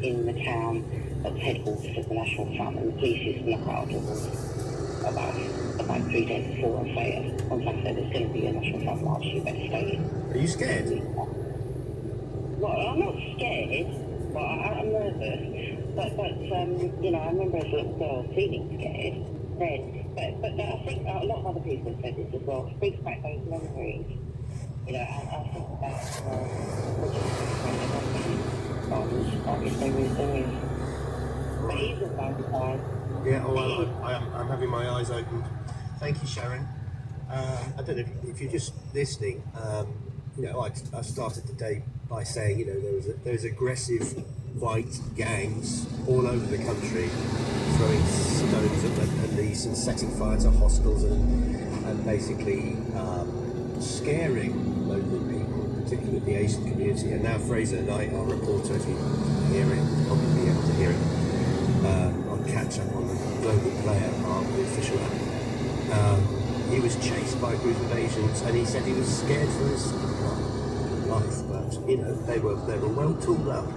in the town at the headquarters of the National Front, and the police used to knock out doors about 3 days before on Saturday there's going to be a National Front march, you better stay in. Are you scared? Well, I'm not scared, but I'm nervous. But you know, I remember as a little girl feeling scared then. But I think a lot of other people have said this as well. It brings back those memories. You know, I think about obviously there is. But even both sides. Yeah, I'm having my eyes opened. Thank you, Sharon. I don't know if you're just listening. You know, I started the day by saying, you know, there's aggressive white gangs all over the country throwing stones at the police and setting fire to hostels and basically scaring local people, particularly the Asian community. And now Fraser Knight, our reporter, if you hear it, probably be able to hear it, on catch up on the Global Player part of the official app. He was chased by a group of Asians, and he said he was scared for his life. But you know, they were well tooled up,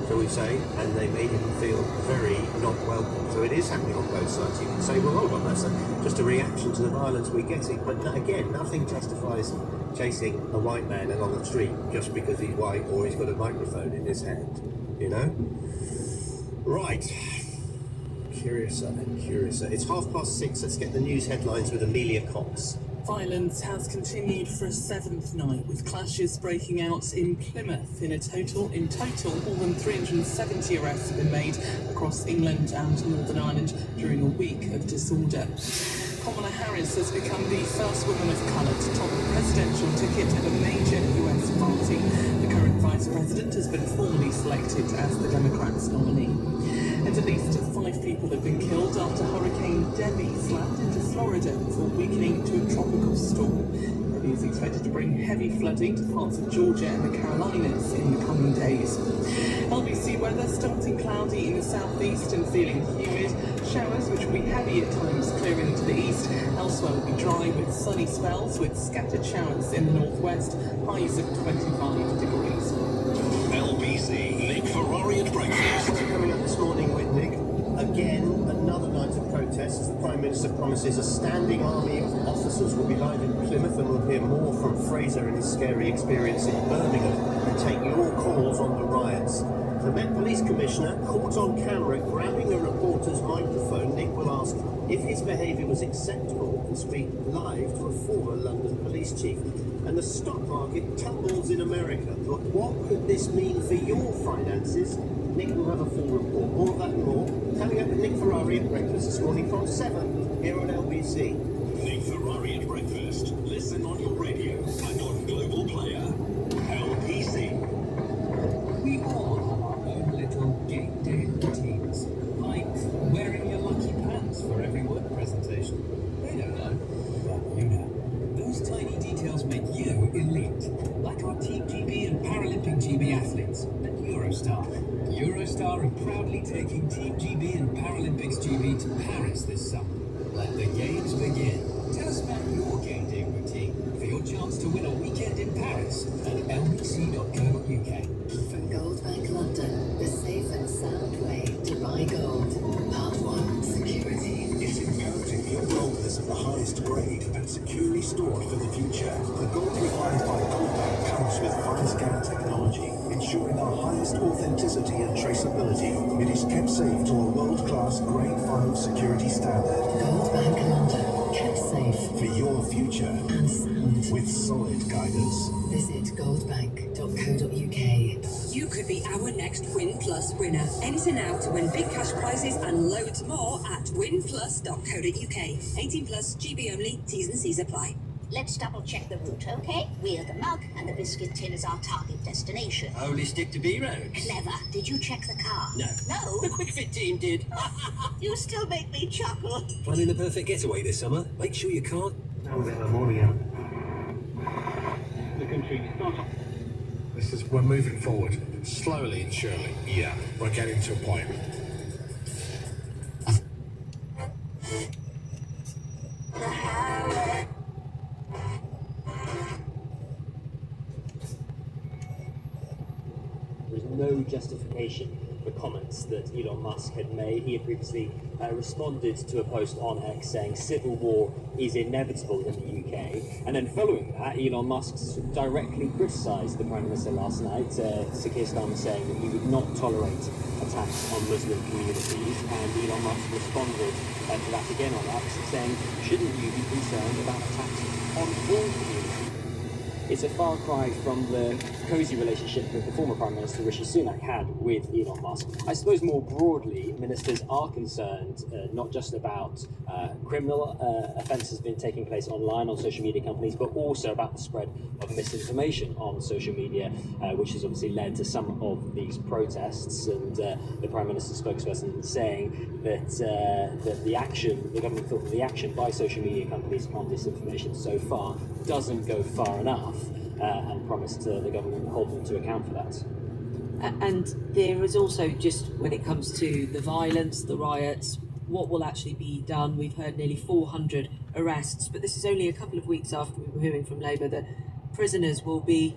shall we say, and they made him feel very not welcome. So it is happening on both sides. You can say, well, hold on, that's just a reaction to the violence we're getting. But again, nothing justifies chasing a white man along the street just because he's white or he's got a microphone in his hand. You know, right? Curiouser and curiouser. It's 6:30. Let's get the news headlines with Amelia Cox. Violence has continued for a 7th night, with clashes breaking out in Plymouth. In total, more than 370 arrests have been made across England and Northern Ireland during a week of disorder. Kamala Harris has become the first woman of colour to top the presidential ticket of a major US party. The current vice president has been formally selected as the Democrats' nominee. And at least 5 people have been killed after Hurricane Debbie slammed into Florida before weakening to a tropical storm. Debbie is expected to bring heavy flooding to parts of Georgia and the Carolinas in the coming days. LBC weather starting cloudy in the southeast and feeling humid. Showers which will be heavy at times clearing to the east. Elsewhere will be dry with sunny spells with scattered showers in the northwest. Highs of 25 degrees. LBC, Nick Ferrari at breakfast. Coming up this morning with Nick. Again, another night of protests as the Prime Minister promises a standing army of officers will be live in Plymouth, and we'll hear more from Fraser and his scary experience in Birmingham and take your calls on the riots. The Met Police Commissioner caught on camera grabbing a reporter's microphone. Nick will ask if his behaviour was acceptable and speak live to a former London police chief. And the stock market tumbles in America. But what could this mean for your finances? Nick will have a full report. All of that and more coming up with Nick Ferrari at breakfast this morning from 7 here on LBC. Nick Ferrari at breakfast. Listen on your radio and on Global Player. LBC. We all have our own little game day routines, like wearing your lucky pants for every work presentation. They don't know, but you know. Those tiny details make you GB athletes at Eurostar. Eurostar are proudly taking Team GB and Paralympics GB to Paris this summer. Let the games begin. Tell us about your game day routine for your chance to win a weekend in Paris at lbc.co.uk. From Goldbank London, the safe and sound way to buy gold. Part 1, security. It's imperative your gold is of the highest grade and securely stored for the future. The gold refined by Goldbank comes with fine scan technology, ensuring our highest authenticity and traceability. It is kept safe to a world-class grade 5 security standard. Goldbank London, kept safe For your future and sound. with solid guidance. Visit goldbank.co.uk. You could be our next Win Plus winner. Enter now to win big cash prizes and loads more at winplus.co.uk. 18 plus, GB only, T's and C's apply. Let's double check the route, okay? We're the mug and the biscuit tin is our target destination. Only stick to B roads. Clever. Did you check the car? No. No? The Quick Fit team did. You still make me chuckle. Planning the perfect getaway this summer? Make sure your car... Now we're in the morning out. The country starts off. We're moving forward, slowly and surely. Yeah. We're getting to a point. There's no justification for comments that Elon Musk had made. He had previously responded to a post on X saying civil war is inevitable in the UK. And then following that, Elon Musk directly criticised the Prime Minister last night. Sir Keir Starmer saying that he would not tolerate attacks on Muslim communities. And Elon Musk responded to that again on X, saying, shouldn't you be concerned about attacks on all communities? It's a far cry from the cosy relationship that the former Prime Minister Rishi Sunak had with Elon Musk. I suppose more broadly, ministers are concerned not just about criminal offences being taking place online on social media companies, but also about the spread of misinformation on social media, which has obviously led to some of these protests. And the Prime Minister's spokesperson saying that the government thought that the action by social media companies on disinformation so far doesn't go far enough, and promised the government hold them to account for that. And there is also, just when it comes to the violence, the riots, what will actually be done. We've heard nearly 400 arrests, but this is only a couple of weeks after we were hearing from Labour that prisoners will be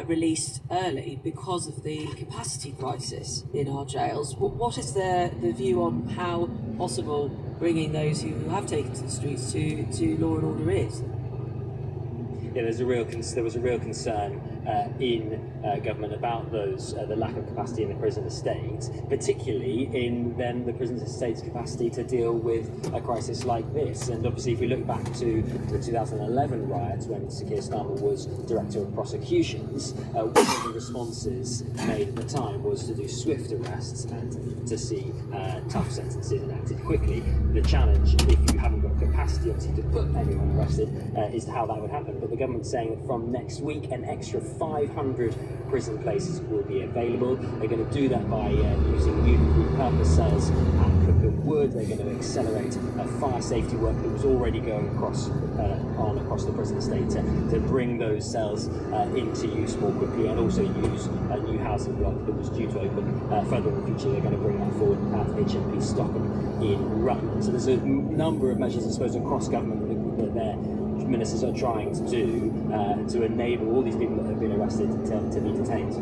released early because of the capacity crisis in our jails. What is the view on how possible bringing those who have taken to the streets to law and order is? Yeah, there was a real concern in government about the lack of capacity in the prison estate, particularly in then the prison estate's capacity to deal with a crisis like this. And obviously, if we look back to the 2011 riots when Sir Keir Starmer was Director of Prosecutions, one of the responses made at the time was to do swift arrests and to see tough sentences enacted quickly. The challenge, if you haven't got capacity, obviously, to put anyone arrested, is how that would happen. But the government's saying that from next week, an extra 500 prison places will be available. They're going to do that by using new repurposed cells at Cookham Wood. They're going to accelerate fire safety work that was already going across the prison estate to bring those cells into use more quickly, and also use new housing block that was due to open further in the future. They're going to bring that forward at HMP Stockham in Rutland. So there's a number of measures, I suppose, across government that their ministers are trying to do to enable all these people that have been arrested to be detained.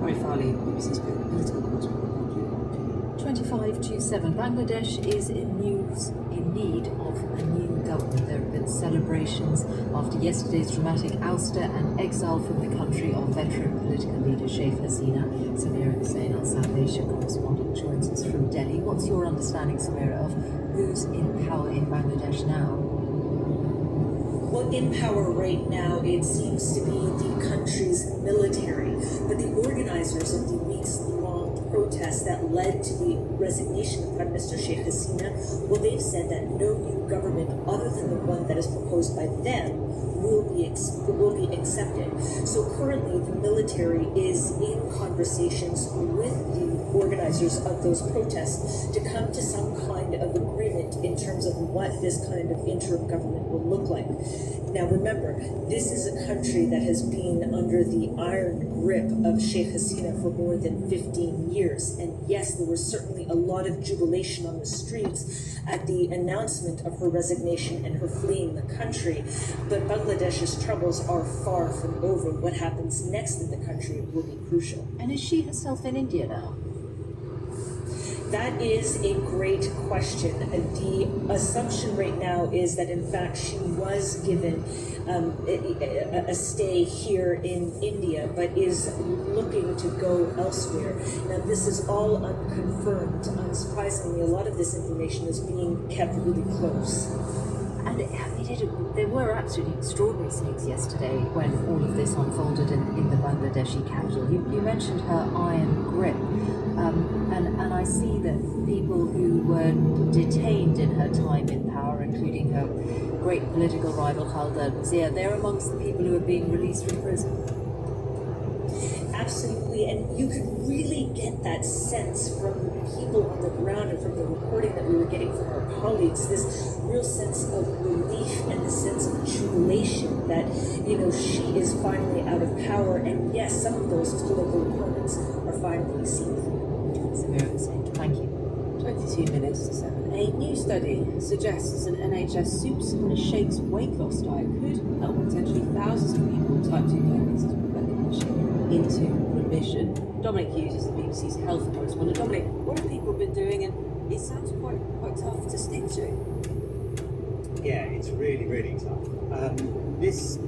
Very Farley, BBC's political correspondent. 25 to 7. Bangladesh is in need of a new government. There have been celebrations after yesterday's dramatic ouster and exile from the country of veteran political leader Sheikh Hasina. Samira Hussain, our South Asia correspondent, joins us from Delhi. What's your understanding, Samira, of who's in power in Bangladesh now? Well, in power right now, it seems to be the country's military, but the organizers of the weeks-long protests that led to the resignation of Prime Minister Sheikh Hasina, well, they've said that no new government other than the one that is proposed by them will be accepted. So currently, the military is in conversations with the organizers of those protests to come to some kind of agreement blueprint in terms of what this kind of interim government will look like. Now remember, this is a country that has been under the iron grip of Sheikh Hasina for more than 15 years. And yes, there was certainly a lot of jubilation on the streets at the announcement of her resignation and her fleeing the country. But Bangladesh's troubles are far from over. What happens next in the country will be crucial. And is she herself in India now? That is a great question. The assumption right now is that, in fact, she was given a stay here in India, but is looking to go elsewhere. Now, this is all unconfirmed. Unsurprisingly, a lot of this information is being kept really close. And there were absolutely extraordinary scenes yesterday when all of this unfolded in the Bangladeshi capital. You mentioned her iron grip, and I see that people who were detained in her time in power, including her great political rival Khaled al-Wazir, they're amongst the people who are being released from prison. Absolutely, and you could really get that sense from the people on the ground and from the reporting that we were getting from our colleagues, this real sense of relief and the sense of jubilation that, she is finally out of power, and yes, some of those political opponents are finally seen through. Samira Hussain, thank you. 22 minutes to 7. A new study suggests an NHS soups and a shakes weight loss diet could help potentially thousands of people with type 2 diabetes with into remission. Dominic Hughes is the BBC's health correspondent. Dominic, what have people been doing? And it sounds quite tough to stick to. Yeah, it's really, really tough. This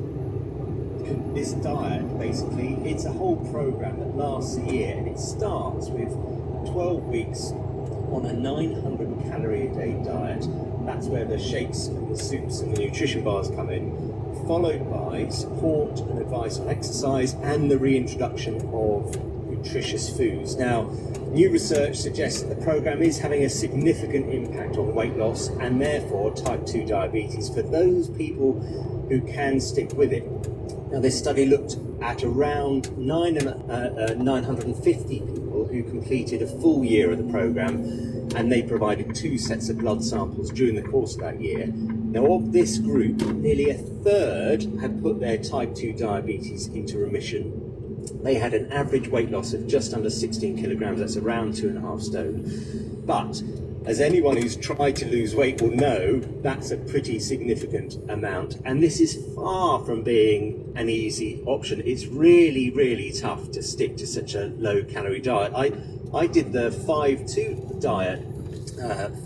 diet, basically, it's a whole program that lasts a year, and it starts with 12 weeks on a 900 calorie a day diet. That's where the shakes and the soups and the nutrition bars come in, followed by support and advice on exercise and the reintroduction of nutritious foods. Now, new research suggests that the program is having a significant impact on weight loss and therefore type 2 diabetes for those people who can stick with it. Now, this study looked at around 950 people who completed a full year of the program, and they provided 2 sets of blood samples during the course of that year. Now, of this group, nearly a third had put their type 2 diabetes into remission. They had an average weight loss of just under 16 kilograms, that's around 2.5 stone. But, as anyone who's tried to lose weight will know, that's a pretty significant amount. And this is far from being an easy option. It's really, really tough to stick to such a low-calorie diet. I did the 5-2 diet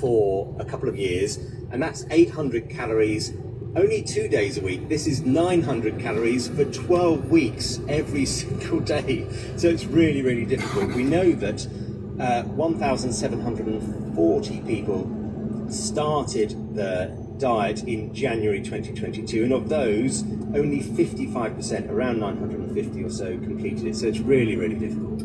for a couple of years, and that's 800 calories only 2 days a week. This is 900 calories for 12 weeks every single day. So it's really, really difficult. We know that 1,740 people started the diet in January 2022, and of those, only 55%, around 950 or so, completed it. So it's really, really difficult.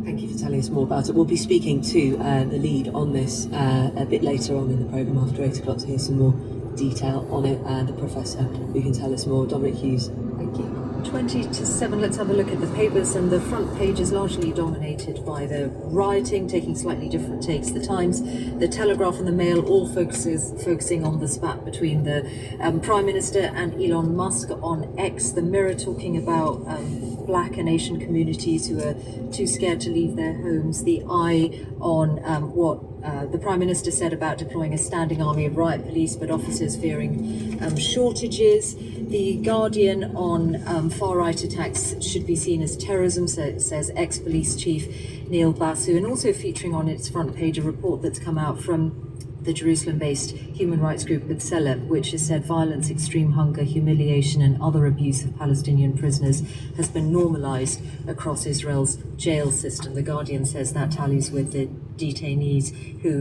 Thank you for telling us more about it. We'll be speaking to the lead on this a bit later on in the programme after 8 o'clock to hear some more detail on it, the professor who can tell us more. Dominic Hughes, thank you. 20 to 7, let's have a look at the papers, and the front page is largely dominated by the rioting, taking slightly different takes. The Times, the Telegraph and the Mail all focusing on the spat between the Prime Minister and Elon Musk on X. The Mirror talking about black and Asian communities who are too scared to leave their homes. The Eye on what the Prime Minister said about deploying a standing army of riot police, but officers fearing shortages. The Guardian on far-right attacks should be seen as terrorism, says ex-police chief Neil Basu, and also featuring on its front page a report that's come out from the Jerusalem-based human rights group B'Tselem, which has said violence, extreme hunger, humiliation and other abuse of Palestinian prisoners has been normalized across Israel's jail system. The Guardian says that tallies with the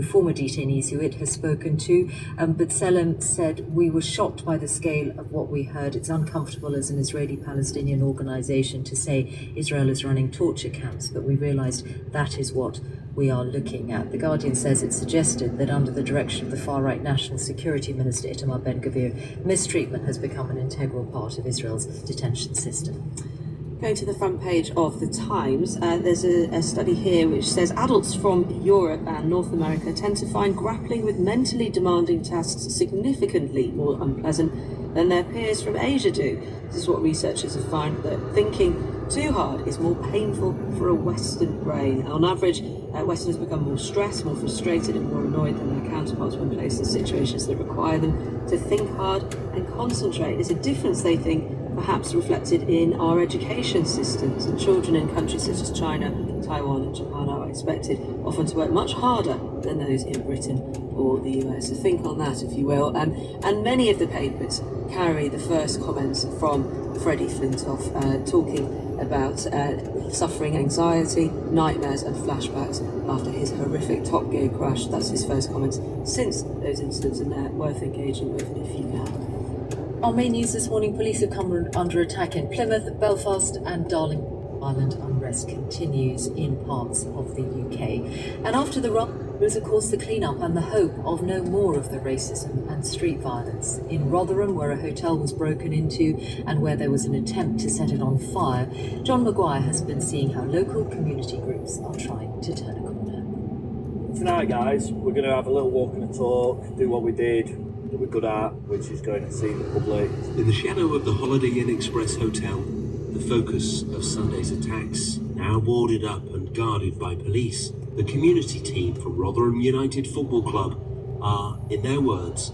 former detainees who it has spoken to. B'Tselem said, "We were shocked by the scale of what we heard. It's uncomfortable as an Israeli-Palestinian organization to say Israel is running torture camps, but we realized that is what we are looking at." The Guardian says it suggested that under the direction of the far-right National Security Minister Itamar Ben-Gvir, mistreatment has become an integral part of Israel's detention system. Going to the front page of the Times, there's a study here which says adults from Europe and North America tend to find grappling with mentally demanding tasks significantly more unpleasant than their peers from Asia do. This is what researchers have found, that thinking too hard is more painful for a Western brain. On average, Westerners become more stressed, more frustrated and more annoyed than their counterparts when placed in situations that require them to think hard and concentrate. There's a difference, they think, perhaps reflected in our education systems, and children in countries such as China, Taiwan and Japan are expected often to work much harder than those in Britain or the US. So think on that, if you will. And many of the papers carry the first comments from Freddie Flintoff, talking about suffering anxiety, nightmares and flashbacks after his horrific Top Gear crash. That's his first comments since those incidents, and they're worth engaging with if you can. On main news this morning, police have come under attack in Plymouth, Belfast and Darling. Ireland unrest continues in parts of the UK. And after the there is of course the clean-up and the hope of no more of the racism and street violence. In Rotherham, where a hotel was broken into and where there was an attempt to set it on fire, John Maguire has been seeing how local community groups are trying to turn a corner. Tonight, guys, we're going to have a little walk and a talk, do what we did, that we're good at, which is going to see the public. In the shadow of the Holiday Inn Express Hotel, the focus of Sunday's attacks, now boarded up and guarded by police, the community team from Rotherham United Football Club are, in their words,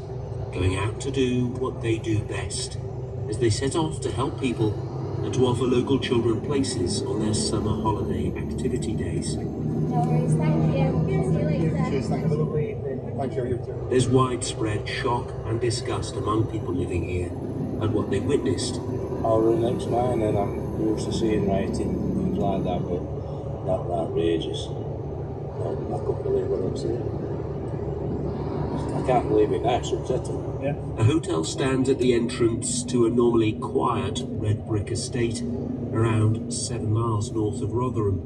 going out to do what they do best, as they set off to help people and to offer local children places on their summer holiday activity days. No worries, thank you. See you later. Cheers, thank you. Thank you. There's widespread shock and disgust among people living here at what they witnessed. I was next mine and I'm used to seeing rioting, things like that, but not outrageous. I couldn't believe what I'm seeing. I can't believe it now, it's upsetting. Yeah. A hotel stands at the entrance to a normally quiet red brick estate around 7 miles north of Rotherham.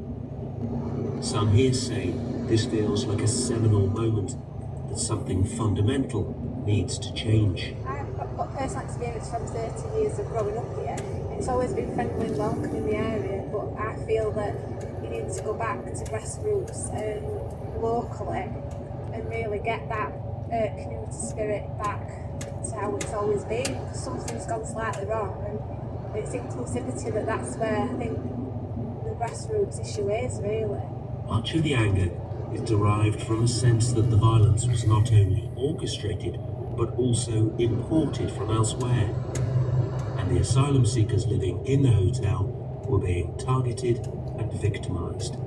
Some here say this feels like a seminal moment, that something fundamental needs to change. I've got personal experience from 30 years of growing up here. It's always been friendly and welcome in the area, but I feel that you need to go back to grassroots and locally and really get that community spirit back to how it's always been. Something's gone slightly wrong, and it's inclusivity that's where I think the grassroots issue is, really. Much of the anger is derived from a sense that the violence was not only orchestrated, but also imported from elsewhere. And the asylum seekers living in the hotel were being targeted and victimised. I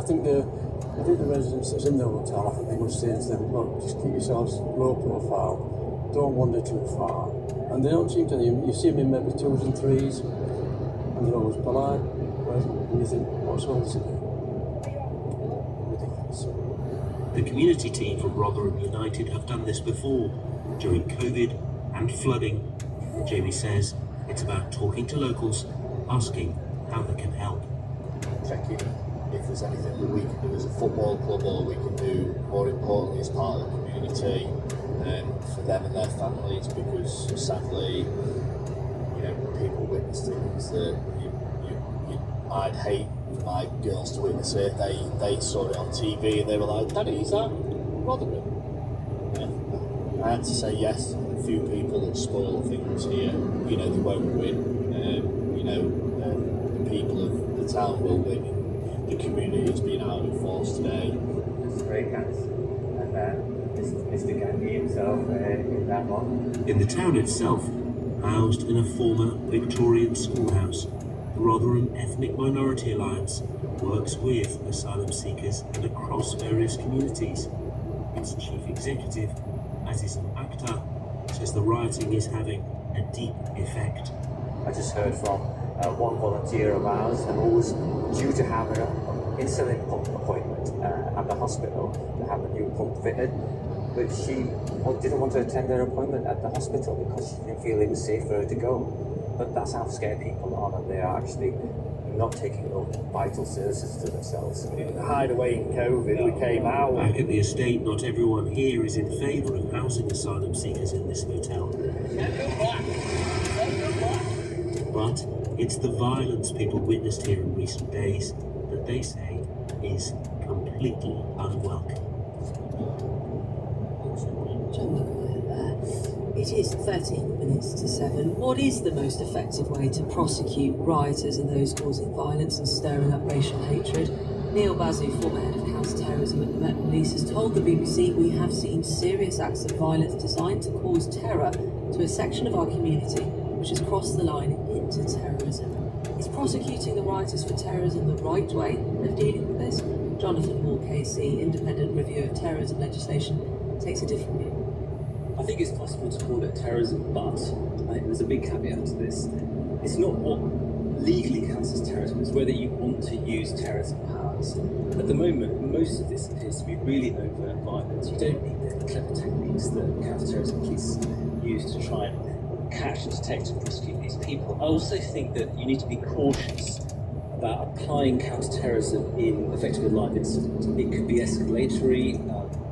think the residents that's in the hotel, I think they must say to them, look, just keep yourselves low profile, don't wander too far. And they don't seem to, you see them in maybe 2s and 3s, and they're always polite, and you think, what's wrong with it? Ridiculous. The community team from Rotherham United have done this before, during COVID and flooding. Jamie says it's about talking to locals, asking how they can help. Checking if there's anything that we can do as a football club, or we can do more importantly as part of the community for them and their families, because sadly, people witness things that I'd hate for my girls to witness it. They saw it on TV and they were like, Daddy, is that Rotherham? I had to say yes. A few people that spoil things here, they won't win. The people of the town will win. The community has been out in force today. Stray Cats, and Mr. Gandhi himself in that one. In the town itself, housed in a former Victorian schoolhouse, the Rotherham Ethnic Minority Alliance works with asylum seekers and across various communities. Its chief executive, Azizam Akhtar, says the rioting is having a deep effect. I just heard from one volunteer of ours who was due to have an insulin pump appointment at the hospital to have a new pump fitted, but she didn't want to attend her appointment at the hospital because she didn't feel it was safe for her to go. But that's how scared people are, that they are actually not taking those vital services to themselves. Hideaway in COVID, we came out. Back at the estate, not everyone here is in favour of housing asylum seekers in this hotel. But it's the violence people witnessed here in recent days that they say is completely unwelcome. It is 13 minutes to 7. What is the most effective way to prosecute rioters and those causing violence and stirring up racial hatred? Neil Basu, former head of counter-terrorism at the Met Police, has told the BBC, "We have seen serious acts of violence designed to cause terror to a section of our community which has crossed the line into terrorism." Is prosecuting the rioters for terrorism the right way of dealing with this? Jonathan Moore, KC, independent review of terrorism legislation, takes a different view. I think it's possible to call it terrorism, but there's a big caveat to this. It's not what legally counts as terrorism, it's whether you want to use terrorism powers. At the moment, most of this appears to be really overt violence. You don't need the clever techniques that counter-terrorism police use to try and catch, detect and prosecute these people. I also think that you need to be cautious about applying counter-terrorism in effectively live incidents. It could be escalatory.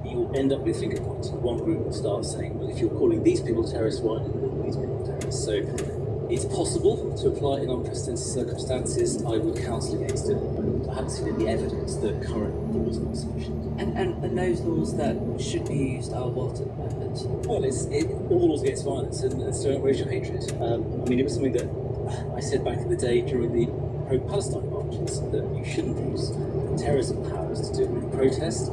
You'll end up with finger pointing. One group will start saying, well, if you're calling these people terrorists, why don't you call these people terrorists? So it's possible to apply in unprecedented circumstances. I would counsel against it. I haven't seen any evidence that current laws are not sufficient. And those laws that should be used are what at the moment? Well, all the laws against violence and stirring up racial hatred. I mean, it was something that I said back in the day during the pro-Palestine marches, that you shouldn't use terrorism powers to do with protest.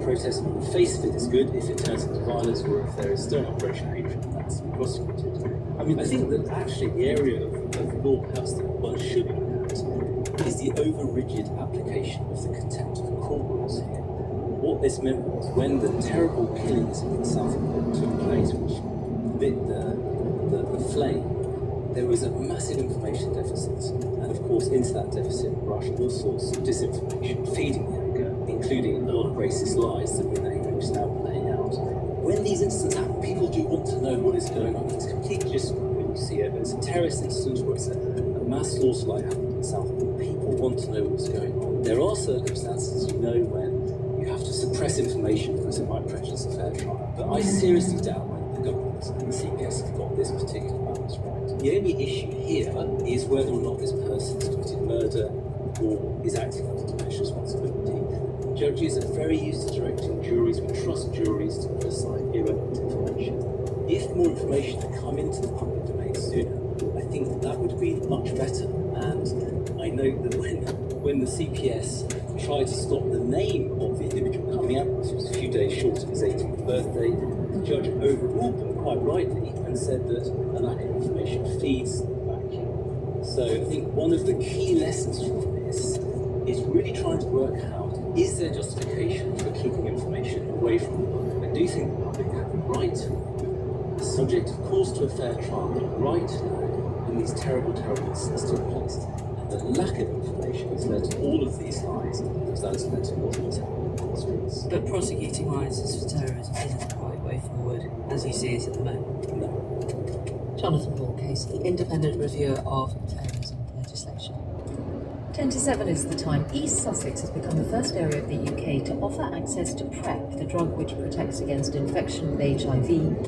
Protest on the face of it is good. If it turns into violence or if there is stirring up racial hatred, that's prosecuted. I mean, I think that actually the area of law perhaps that one should look at is the over-rigid application of the contempt of court rules here. What this meant was when the terrible killings in Southport took place, which lit the flame, there was a massive information deficit. And of course, into that deficit rushed all sorts of disinformation, feeding the anger, including a lot of racist lies that we're now playing out. When these incidents happen, people do want to know what is going on. It's completely just when you see it. It's a terrorist incident or it's a mass slaughter like happened in Southport. People want to know what's going on. There are circumstances, when you have to suppress information because it might prejudice a fair trial. But I seriously doubt whether the government and the CPS have got this particular balance right. The only issue here is whether or not this person has committed murder or is acting under domestic responsibility. Judges are very used to directing juries. We trust juries to put aside irrelevant information. If more information had come into the public domain sooner, I think that would be much better. And I know that when the CPS tried to stop the name of the individual coming out, which was a few days short of his 18th birthday, the judge overruled them quite rightly and said that a lack of information feeds the vacuum. So I think one of the key lessons from this is really trying to work out, is there justification for keeping information away from the public? I do think the public have the right to know, subject of course to a fair trial, but the right to know when these terrible incidents took place. And the lack of information has led to all of these lies, because that has led to what's happening on the streets. But prosecuting rioters for terrorism isn't the right way forward, as you see it at the moment. No. Jonathan Ball, Casey, independent reviewer of terrorism legislation. 10 to 7 is the time. East Sussex has become the first area of the UK to offer access to PrEP, the drug which protects against infection with HIV,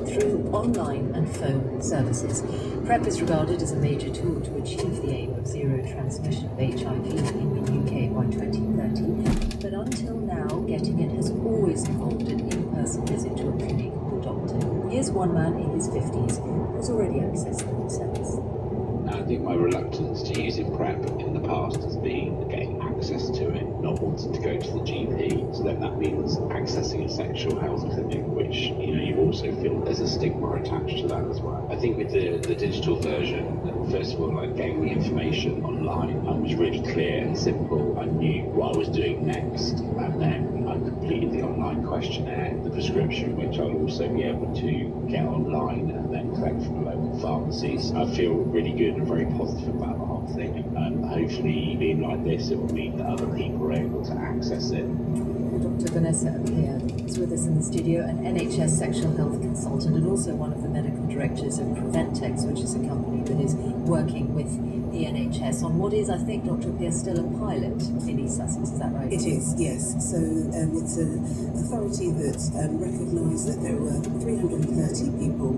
through online and phone services. PrEP is regarded as a major tool to achieve the aim of zero transmission of HIV in the UK by 2030. But until now, getting it has always involved an in-person visit to a clinic or doctor. Here's one man in his 50s who's already accessed the service. I think my reluctance to using PrEP in the past has been getting access to it, not wanting to go to the GP. So then that means accessing a sexual health clinic, which you also feel there's a stigma attached to that as well. I think with the digital version, first of all, I gained the information online. I was really clear and simple. I knew what I was doing next, and then I completed the online questionnaire, the prescription, which I'll also be able to get online and then collect from a local pharmacy. So I feel really good and very positive about the whole thing, and hopefully being like this, it will mean that other people are able to access it. Dr. Vanessa Appiah is with us in the studio, an NHS sexual health consultant and also one of the medical directors of Preventex, which is a company that is working with the NHS on what is, I think, Dr. Pierre, still a pilot in East Sussex, is that right? It is, yes. So it's an authority that recognised that there were 330 people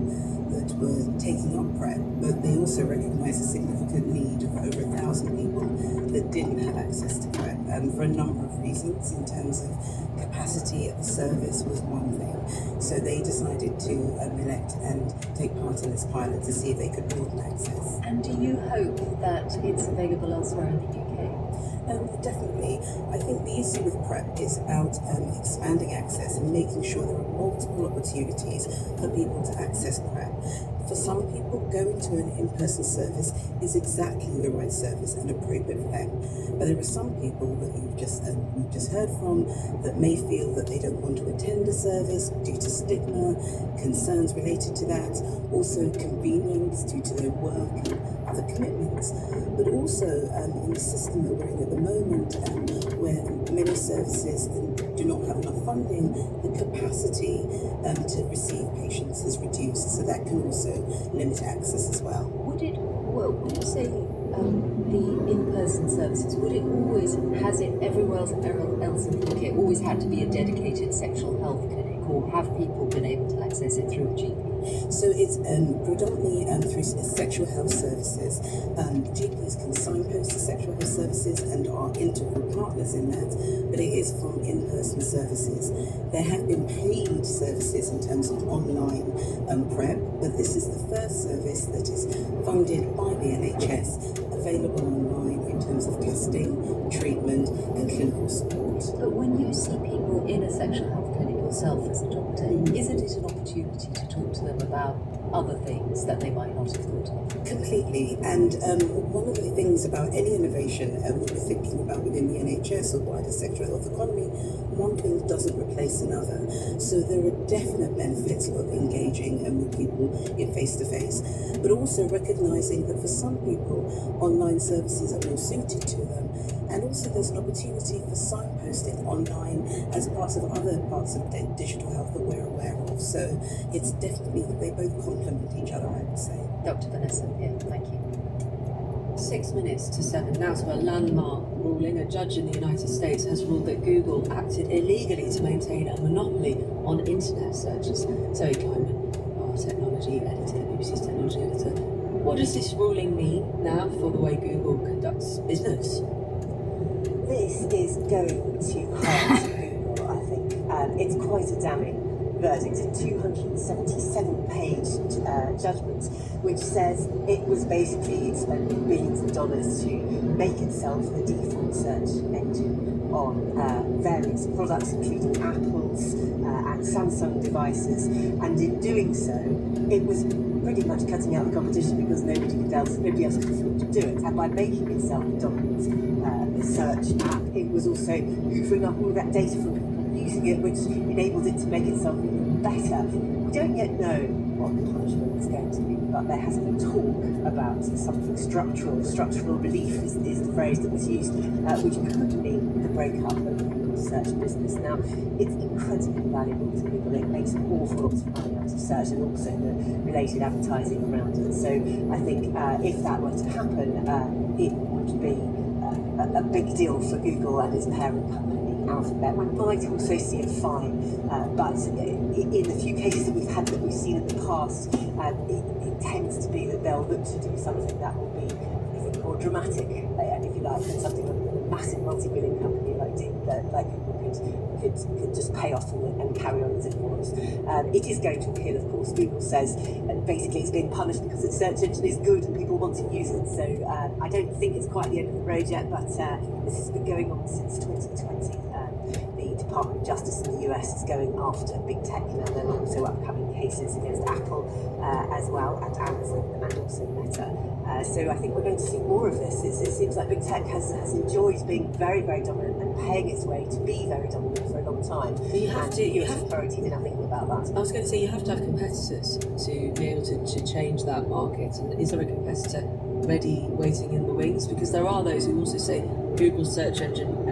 that were taking up PrEP, but they also recognised a significant need of over 1,000 people that didn't have access to PrEP, for a number of reasons. In terms of capacity at the service was one thing. So they decided to elect and take part in this pilot to see if they could broaden access. And do you hope that it's available elsewhere in the UK? Definitely. I think the issue with PrEP is about expanding access and making sure there are multiple opportunities for people to access PrEP. For some people, going to an in-person service is exactly the right service and appropriate for them. But there are some people that you've just heard from that may feel that they don't want to attend a service due to stigma, concerns related to that, also convenience due to their work and other commitments. But also in the system that we're in at the moment, where many services do not have enough funding, the capacity to receive patients is reduced, so that can also limit access as well. When you say the in-person services, has it everywhere else in the UK always had to be a dedicated sexual health clinic, or have people been able to access it through a GP? So it's predominantly through sexual health services. GPs can signpost to sexual health services and are integral partners in that, but it is from in-person services. There have been paid services in terms of online PrEP, but this is the first service that is funded by the NHS, available online in terms of testing, treatment and clinical support. But when you see people in a sexual health clinic yourself as a doctor, isn't it an opportunity to talk to them about other things that they might not have thought of? Completely. And one of the things about any innovation we're thinking about within the NHS or wider sexual health economy, one thing doesn't replace another. So there are definite benefits of engaging with people in face-to-face, but also recognising that for some people, online services are more suited to them. And also there's an opportunity for signposting online as parts of other parts of digital health that we're aware of. So it's definitely that they both complement each other, I would say. Dr. Vanessa, thank you. 6 minutes to 7. Now to a landmark ruling. A judge in the United States has ruled that Google acted illegally to maintain a monopoly on internet searches. Zoe Kleiman, our technology editor, BBC's technology editor. What does this ruling mean now for the way Google conducts business? This is going to hurt Google, I think. It's quite a damning verdict, a 277-page judgment, which says it was basically spending billions of dollars to make itself the default search engine on various products, including Apple's and Samsung devices, and in doing so, it was pretty much cutting out the competition because nobody else could afford to do it. And by making itself the dominant search app, it was also hoovering up all that data from people using it, which enabled it to make itself even better. We don't yet know what the punishment is going to be, but there has been talk about something structural. Structural relief is the phrase that was used, which could mean the breakup of Google's search business. Now, it's incredibly valuable to Google. It makes an awful lot of money out of search and also the related advertising around it. So I think if that were to happen, it would be a big deal for Google and its parent company, Alphabet. We might also see a fine, but in the few cases that we've seen in the past, it tends to be that they'll look to do something that will be, I think, more dramatic, if you like, than something a massive multi-billion company like Google could just pay off and carry on as it was. It is going to appeal, of course. Google says basically it's being punished because its search engine is good and people want to use it. So I don't think it's quite the end of the road yet, but this has been going on since 2020. The Department of Justice in the US is going after big tech now. There are also upcoming cases against Apple as well, and Amazon, and also Meta. So I think we're going to see more of this. It seems like big tech has enjoyed being very, very dominant and paying its way to be very dominant for a long time. But you have to. US authorities are now thinking about that. I was going to say you have to have competitors to be able to change that market. And is there a competitor ready, waiting in the wings? Because there are those who also say Google's search engine,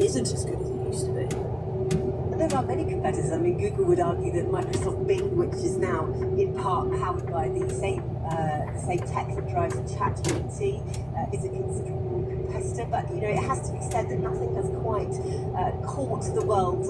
isn't as good as it used to be. There there are many competitors. I mean, Google would argue that Microsoft Bing, which is now in part powered by the same tech that drives ChatGPT, is a considerable competitor. But you know, it has to be said that nothing has quite caught the world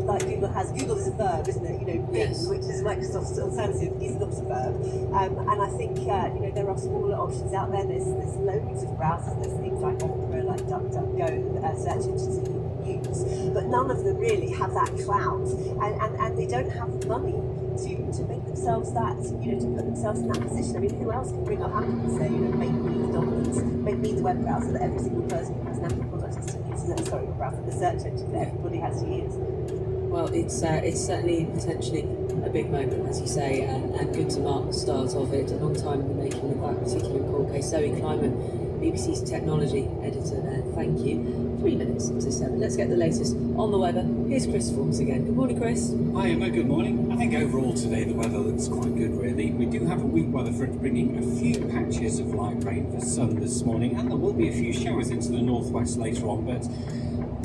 like Google has. Google is a verb, isn't it? You know, Bing, Yes. which is Microsoft's alternative, is not a verb. And I think you know, there are smaller options out there. There's loads of browsers. There's things like Opera, like DuckDuckGo, search engines that you use, but none of them really have that clout, and they don't have the money to make themselves that, you know, to put themselves in that position. I mean, who else can bring up Apple and say, you know, make me the dominant, make me the web browser that every single person who has an Apple product has to use? Sorry, web browser, the search engine that everybody has to use. Well, it's certainly potentially a big moment, as you say, and good to mark the start of it. A long time in the making of that particular court case. Zoe Kleiman, BBC's technology editor there. Thank you. 3 minutes to 7. Let's get the latest on the weather. Here's Chris Forms again. Good morning, Chris. Hi, Emma. Good morning. I think overall today the weather looks quite good, really. We do have a weak weather front bringing a few patches of light rain for sun this morning, and there will be a few showers into the northwest later on, but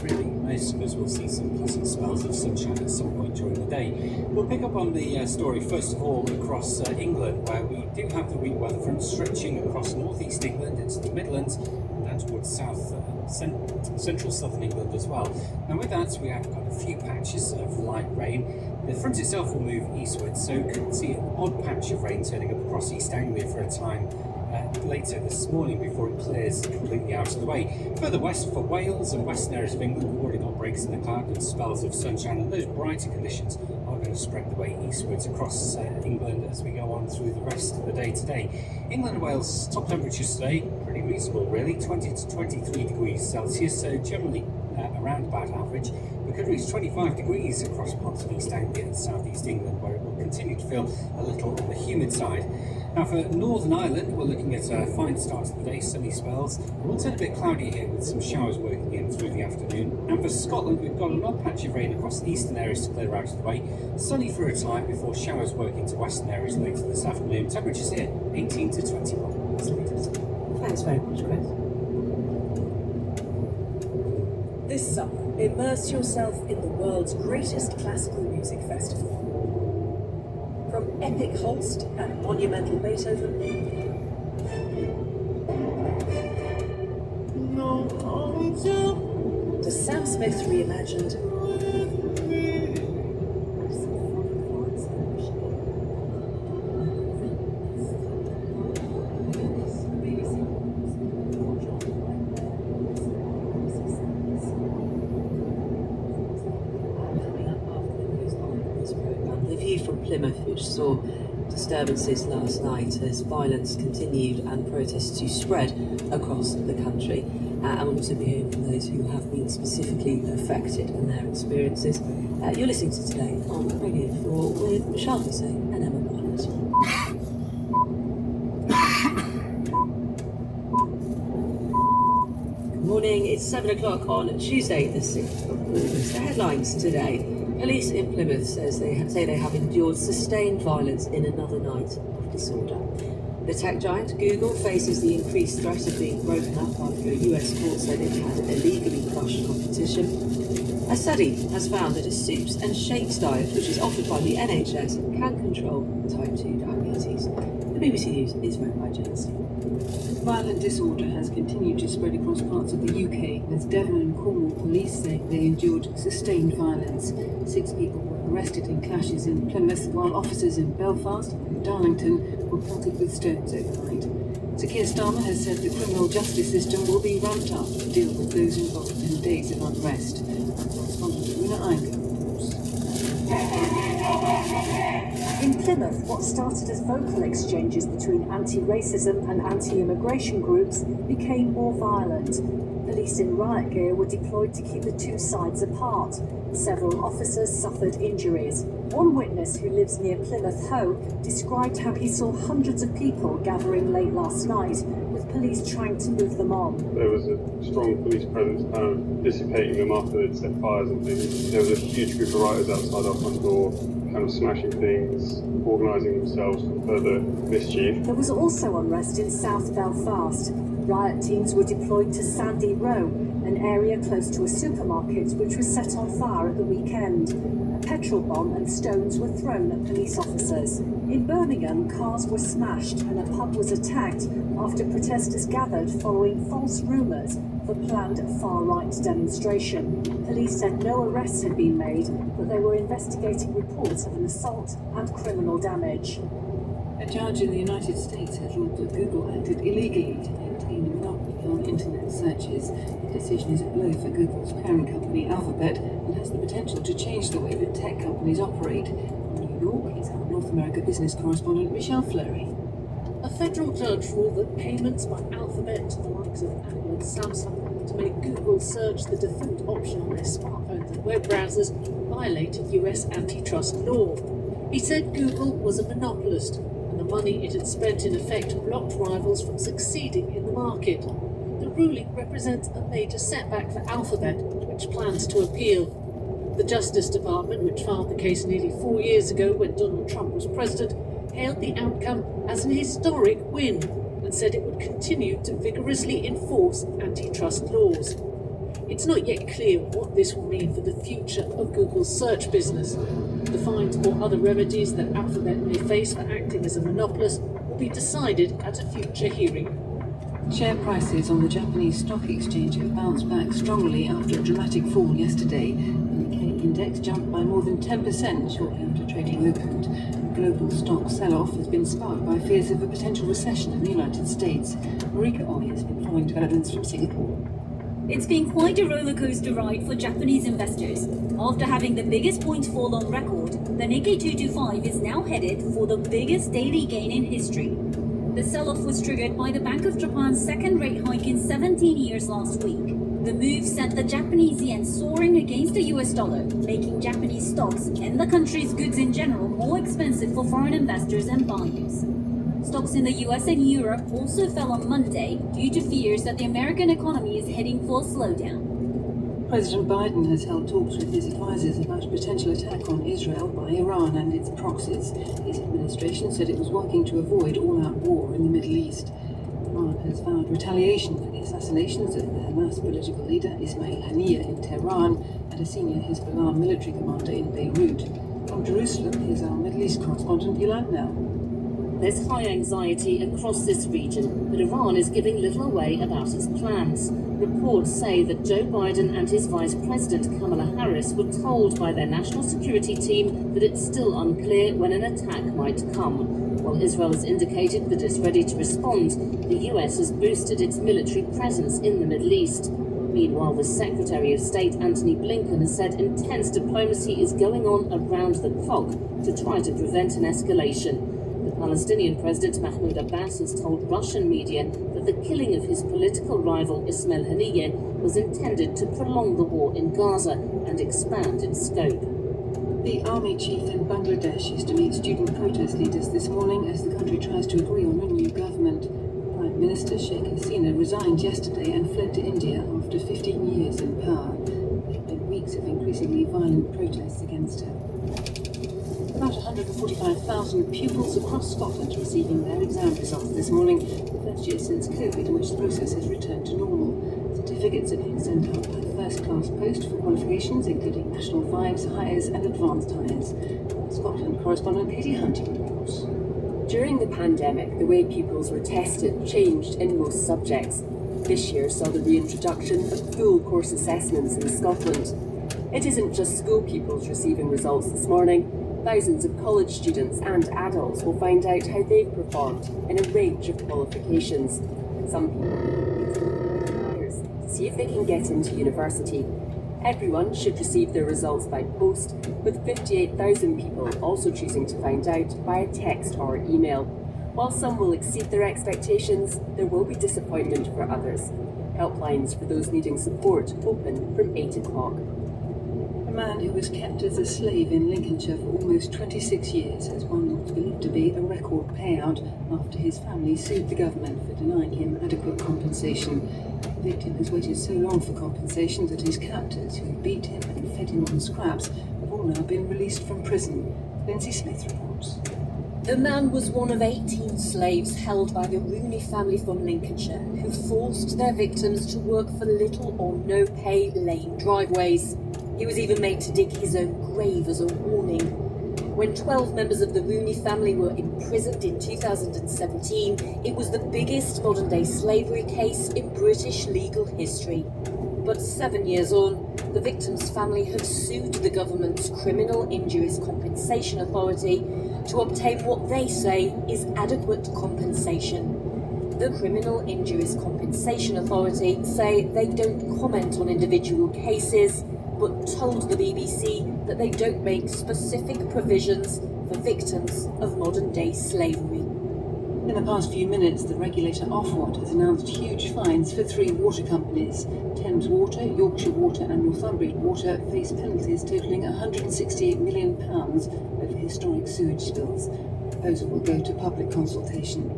really most of us will see some pleasant spells of sunshine at some point during the day. We'll pick up on the story first of all across England, where we do have the weak weather front stretching across northeast England into the Midlands and down towards central southern England as well. Now with that we have got a few patches of light rain. The front itself will move eastwards, so could see an odd patch of rain turning up across East Anglia for a time later this morning before it clears completely out of the way. Further west for Wales and western areas of England, we've already got breaks in the cloud and spells of sunshine, and those brighter conditions are going to spread the way eastwards across England as we go on through the rest of the day today. England and Wales top temperatures today pretty reasonable really, 20 to 23 degrees Celsius, so generally around about average. We could reach 25 degrees across parts of East Anglia and South East England, where it will continue to feel a little on the humid side. Now for Northern Ireland, we're looking at a fine start to the day, sunny spells. It will turn a bit cloudy here with some showers working in through the afternoon. And for Scotland, we've got an odd patch of rain across the eastern areas to clear out of the way. Sunny for a time before showers work into western areas later this afternoon. Temperatures here, 18 to 21. That's the latest. Thanks very much, Chris. This summer, immerse yourself in the world's greatest classical music festival. From epic Holst and monumental Beethoven to Sam Smith reimagined Plymouth, which saw disturbances last night as violence continued and protests to spread across the country. And we'll also be hearing from those who have been specifically affected and their experiences. You're listening to Today on Radio 4 with Michelle Hussein and Emma Barnett. Good morning, it's 7 o'clock on Tuesday the 6th of August. The headlines today. Police in Plymouth say they have endured sustained violence in another night of disorder. The tech giant Google faces the increased threat of being broken up after a US court said it had illegally crushed competition. A study has found that a soups and shakes diet, which is offered by the NHS, can control type 2 diabetes. The BBC News is read by Janice. Violent disorder has continued to spread across parts of the UK, with Devon and Cornwall police saying they endured sustained violence. 6 people were arrested in clashes in Plymouth, while officers in Belfast and Darlington were pelted with stones overnight. Sir Keir Starmer has said the criminal justice system will be ramped up to deal with those involved in days of unrest. Correspondent Una Iyer. In Plymouth, what started as vocal exchanges between anti-racism and anti-immigration groups became more violent. Police in riot gear were deployed to keep the two sides apart. Several officers suffered injuries. One witness who lives near Plymouth Hoe described how he saw hundreds of people gathering late last night, with police trying to move them on. There was a strong police presence kind of dissipating them after they'd set fires and things. There was a huge group of rioters outside our front door, kind of smashing things, organising themselves for further mischief. There was also unrest in South Belfast. Riot teams were deployed to Sandy Row, an area close to a supermarket which was set on fire at the weekend. A petrol bomb and stones were thrown at police officers. In Birmingham, cars were smashed and a pub was attacked after protesters gathered following false rumours of a planned far-right demonstration. Police said no arrests had been made, but they were investigating reports of an assault and criminal damage. A judge in the United States has ruled that Google acted illegally to maintain a monopoly on internet searches. The decision is a blow for Google's parent company Alphabet and has the potential to change the way that tech companies operate. In New York is our North America business correspondent Michelle Fleury. A federal judge ruled that payments by Alphabet to the likes of Apple and Samsung to make Google search the default option on their smartphones and web browsers violated US antitrust law. He said Google was a monopolist, and the money it had spent in effect blocked rivals from succeeding in the market. The ruling represents a major setback for Alphabet, which plans to appeal. The Justice Department, which filed the case nearly 4 years ago when Donald Trump was president, hailed the outcome as an historic win and said it would continue to vigorously enforce antitrust laws. It's not yet clear what this will mean for the future of Google's search business. The fines or other remedies that Alphabet may face for acting as a monopolist will be decided at a future hearing. Share prices on the Japanese stock exchange have bounced back strongly after a dramatic fall yesterday. The Nikkei index jumped by more than 10% shortly after trading opened. The global stock sell-off has been sparked by fears of a potential recession in the United States. Marika Oy has been following developments from Singapore. It's been quite a rollercoaster ride for Japanese investors. After having the biggest points fall on record, the Nikkei 225 is now headed for the biggest daily gain in history. The sell-off was triggered by the Bank of Japan's second rate hike in 17 years last week. The move sent the Japanese yen soaring against the US dollar, making Japanese stocks and the country's goods in general more expensive for foreign investors and buyers. Stocks in the US and Europe also fell on Monday due to fears that the American economy is heading for a slowdown. President Biden has held talks with his advisors about a potential attack on Israel by Iran and its proxies. His administration said it was working to avoid all-out war in the Middle East. Iran has vowed retaliation for the assassinations of the Hamas political leader Ismail Haniyeh in Tehran and a senior Hezbollah military commander in Beirut. From Jerusalem, here's our Middle East correspondent Yolanda. There's high anxiety across this region, but Iran is giving little away about its plans. Reports say that Joe Biden and his Vice President Kamala Harris were told by their national security team that it's still unclear when an attack might come. While Israel has indicated that it's ready to respond, the US has boosted its military presence in the Middle East. Meanwhile, the Secretary of State Antony Blinken has said intense diplomacy is going on around the clock to try to prevent an escalation. The Palestinian President Mahmoud Abbas has told Russian media that the killing of his political rival Ismail Haniyeh was intended to prolong the war in Gaza and expand its scope. The army chief in Bangladesh is to meet student protest leaders this morning as the country tries to agree on a new government. Prime Minister Sheikh Hasina resigned yesterday and fled to India after 15 years in power. There have been weeks of increasingly violent protests against her. About 145,000 pupils across Scotland receiving their exam results this morning, the first year since COVID in which the process has returned to normal. Certificates are being sent out by first-class post for qualifications including National 5s, Highers and Advanced Highers. Scotland correspondent Katie Hunting reports. During the pandemic, the way pupils were tested changed in most subjects. This year saw the reintroduction of full course assessments in Scotland. It isn't just school pupils receiving results this morning. Thousands of college students and adults will find out how they've performed in a range of qualifications. Some people to see if they can get into university. Everyone should receive their results by post, with 58,000 people also choosing to find out via text or email. While some will exceed their expectations, there will be disappointment for others. Helplines for those needing support open from 8 o'clock. A man who was kept as a slave in Lincolnshire for almost 26 years has won what's believed to be a record payout after his family sued the government for denying him adequate compensation. The victim has waited so long for compensation that his captors, who beat him and fed him on scraps, have all now been released from prison. Lindsay Smith reports. The man was one of 18 slaves held by the Rooney family from Lincolnshire, who forced their victims to work for little or no pay laying driveways. He was even made to dig his own grave as a warning. When 12 members of the Rooney family were imprisoned in 2017, it was the biggest modern-day slavery case in British legal history. But 7 years on, the victims' family have sued the government's Criminal Injuries Compensation Authority to obtain what they say is adequate compensation. The Criminal Injuries Compensation Authority say they don't comment on individual cases, but told the BBC that they don't make specific provisions for victims of modern-day slavery. In the past few minutes, the regulator Ofwat has announced huge fines for 3 water companies. Thames Water, Yorkshire Water and Northumbrian Water face penalties totalling £168 million over historic sewage spills. The proposal will go to public consultation.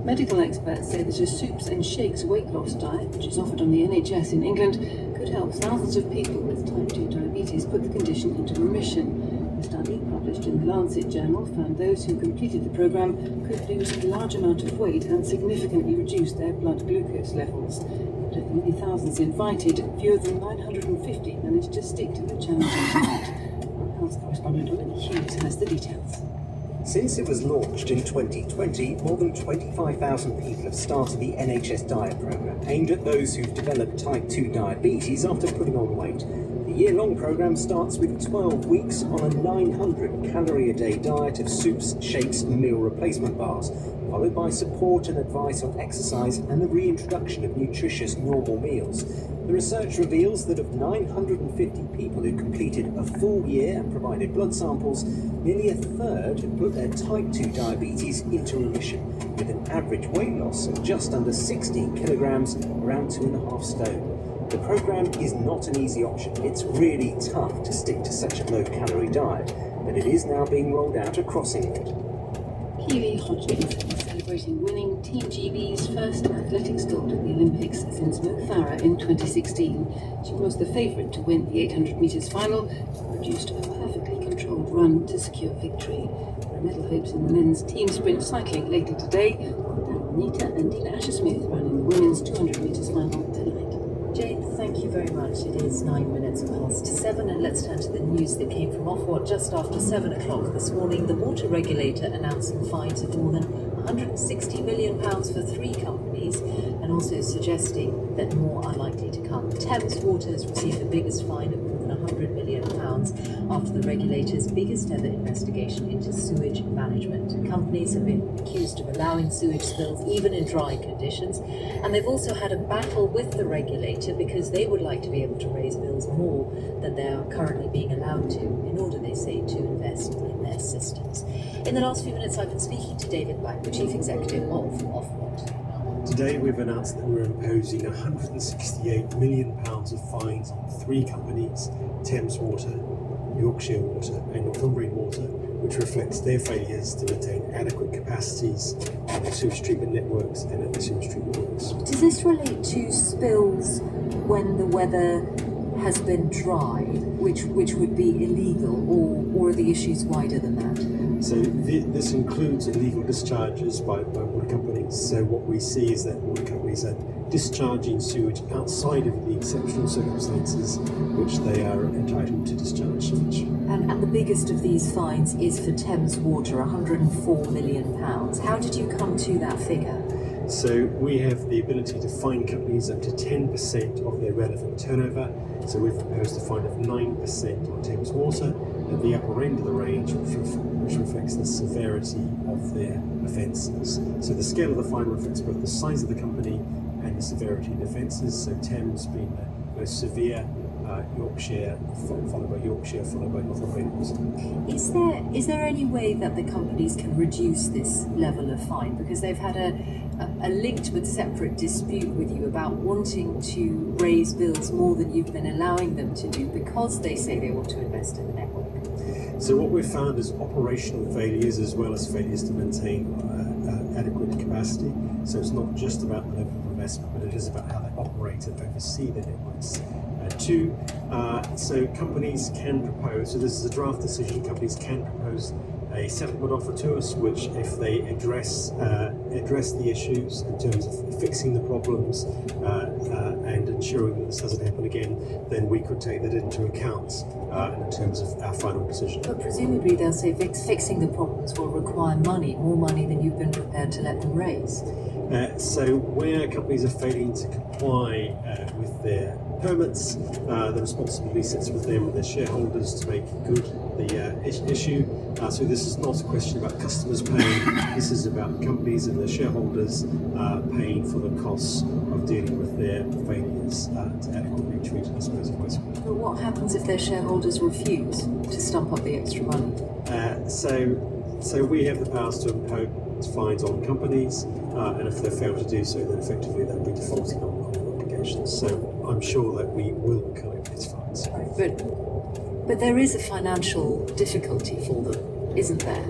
Medical experts say that a soups and shakes weight loss diet, which is offered on the NHS in England, could help thousands of people with type 2 diabetes put the condition into remission. A study published in the Lancet journal found those who completed the programme could lose a large amount of weight and significantly reduce their blood glucose levels. But of the many thousands invited, fewer than 950 managed to stick to the challenging diet. Our health correspondent Olivia Hughes has the details. Since it was launched in 2020, more than 25,000 people have started the NHS Diet Programme, aimed at those who've developed type 2 diabetes after putting on weight. The year-long programme starts with 12 weeks on a 900-calorie-a-day diet of soups, shakes and meal replacement bars, followed by support and advice on exercise and the reintroduction of nutritious normal meals. The research reveals that of 950 people who completed a full year and provided blood samples, nearly a third had put their type 2 diabetes into remission, with an average weight loss of just under 16 kilograms, around 2.5 stone. The programme is not an easy option. It's really tough to stick to such a low-calorie diet, but it is now being rolled out across England. Keely Hodgins is celebrating winning Team GB's first athletics gold at the Olympics since Mo Farah in 2016. She was the favourite to win the 800 metres final, but produced a perfectly controlled run to secure victory. There are medal hopes in the men's team sprint cycling later today. Darren Nita and Dina Asher-Smith run in the women's 200 metres final tonight. Jane, thank you very much. It is 9 minutes past 7, and let's turn to the news that came from Ofwat just after 7 o'clock this morning. The water regulator announced some fines of more than £160 million for 3 companies, and also suggesting that more are likely to come. Thames Water has received the biggest fine of more than £100 million after the regulator's biggest ever investigation into sewage management. Companies have been accused of allowing sewage spills even in dry conditions, and they've also had a battle with the regulator because they would like to be able to raise bills more than they are currently being allowed to, in order, they say, to invest in their systems. In the last few minutes, I've been speaking to David Black, the Chief Executive of Ofwat. Today we've announced that we're imposing £168 million of fines on 3 companies, Thames Water, Yorkshire Water and Northumbrian Water, which reflects their failures to maintain adequate capacities in the sewage treatment networks and at the sewage treatment works. Does this relate to spills when the weather has been dry, which would be illegal, or are the issues wider than that? So this includes illegal discharges by water companies. So what we see is that water companies are discharging sewage outside of the exceptional circumstances which they are entitled to discharge sewage. And the biggest of these fines is for Thames Water, £104 million. How did you come to that figure? So we have the ability to fine companies up to 10% of their relevant turnover. So we've imposed a fine of 9% on Thames Water at the upper end of the range, which reflects the severity of their offences. So the scale of the fine reflects both the size of the company and the severity of the offences. So Thames being the most severe, Yorkshire, followed by Yorkshire, followed by Northumbrian. Is there any way that the companies can reduce this level of fine? Because they've had a linked but separate dispute with you about wanting to raise bills more than you've been allowing them to do because they say they want to invest in the network. So what we've found is operational failures as well as failures to maintain adequate capacity. So it's not just about the level of investment, but it is about how they operate and oversee the networks. Two, so companies can propose, so this is a draft decision, companies can propose a settlement offer to us, which if they address the issues in terms of fixing the problems and ensuring that this doesn't happen again, then we could take that into account in terms of our final decision. But presumably they'll say fixing the problems will require money, more money than you've been prepared to let them raise. So where companies are failing to comply with their permits, the responsibility sits with them and their shareholders to make good the issue. So this is not a question about customers paying, this is about companies and their shareholders paying for the costs of dealing with their failures to adequately treat and dispose of wastewater. But what happens if their shareholders refuse to stump up the extra money? So we have the powers to impose fines on companies, and if they fail to do so, then effectively they'll be defaulting on their obligations. So I'm sure that we will collect these fines. But there is a financial difficulty for them, isn't there?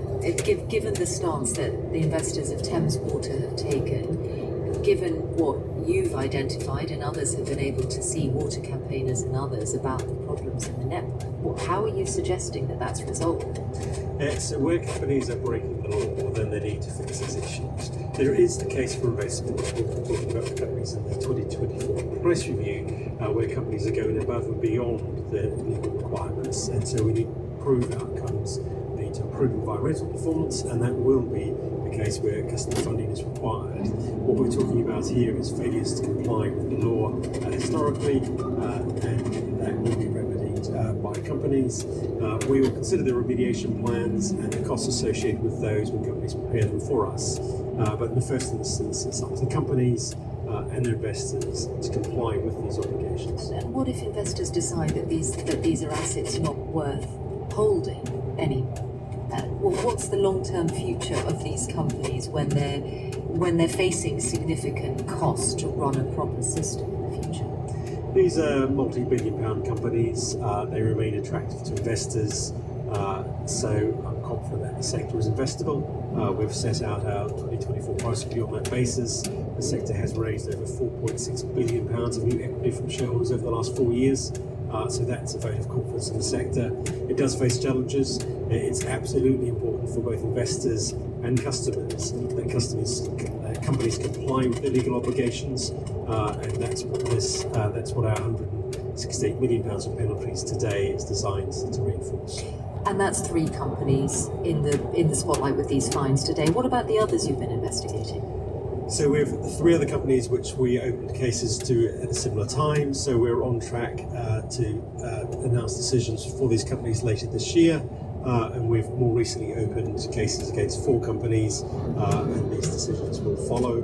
Given the stance that the investors of Thames Water have taken, given what you've identified and others have been able to see, water campaigners and others, about the problems in the network, how are you suggesting that that's resolved? So where companies are breaking the law, then they need to fix these issues. There is the case for investment, which we've been talking about the companies in the 2024 price review, where companies are going above and beyond the legal requirements, and so we need to improve outcomes, we need to improve environmental performance, and that will be the case where customer funding is required. What we're talking about here is failures to comply with the law historically, and that will be remedied by companies. We will consider the remediation plans and the costs associated with those when companies prepare them for us. But in the first instance, it's up to companies and their investors to comply with these obligations. And what if investors decide that these are assets not worth holding anymore? Well, what's the long-term future of these companies when they're facing significant costs to run a proper system in the future? These are multi-billion-pound companies. They remain attractive to investors. So I'm confident that the sector is investable. We've set out our 2024 price review on that basis. The sector has raised over £4.6 billion of new equity from shareholders over the last 4 years. So that's a vote of confidence in the sector. It does face challenges. It's absolutely important for both investors and customers that companies comply with their legal obligations, and that's what our £168 million of penalties today is designed to reinforce. And that's 3 companies in the spotlight with these fines today. What about the others you've been investigating? So we have 3 other companies which we opened cases to at a similar time. So we're on track to announce decisions for these companies later this year. And we've more recently opened cases against 4 companies, and these decisions will follow.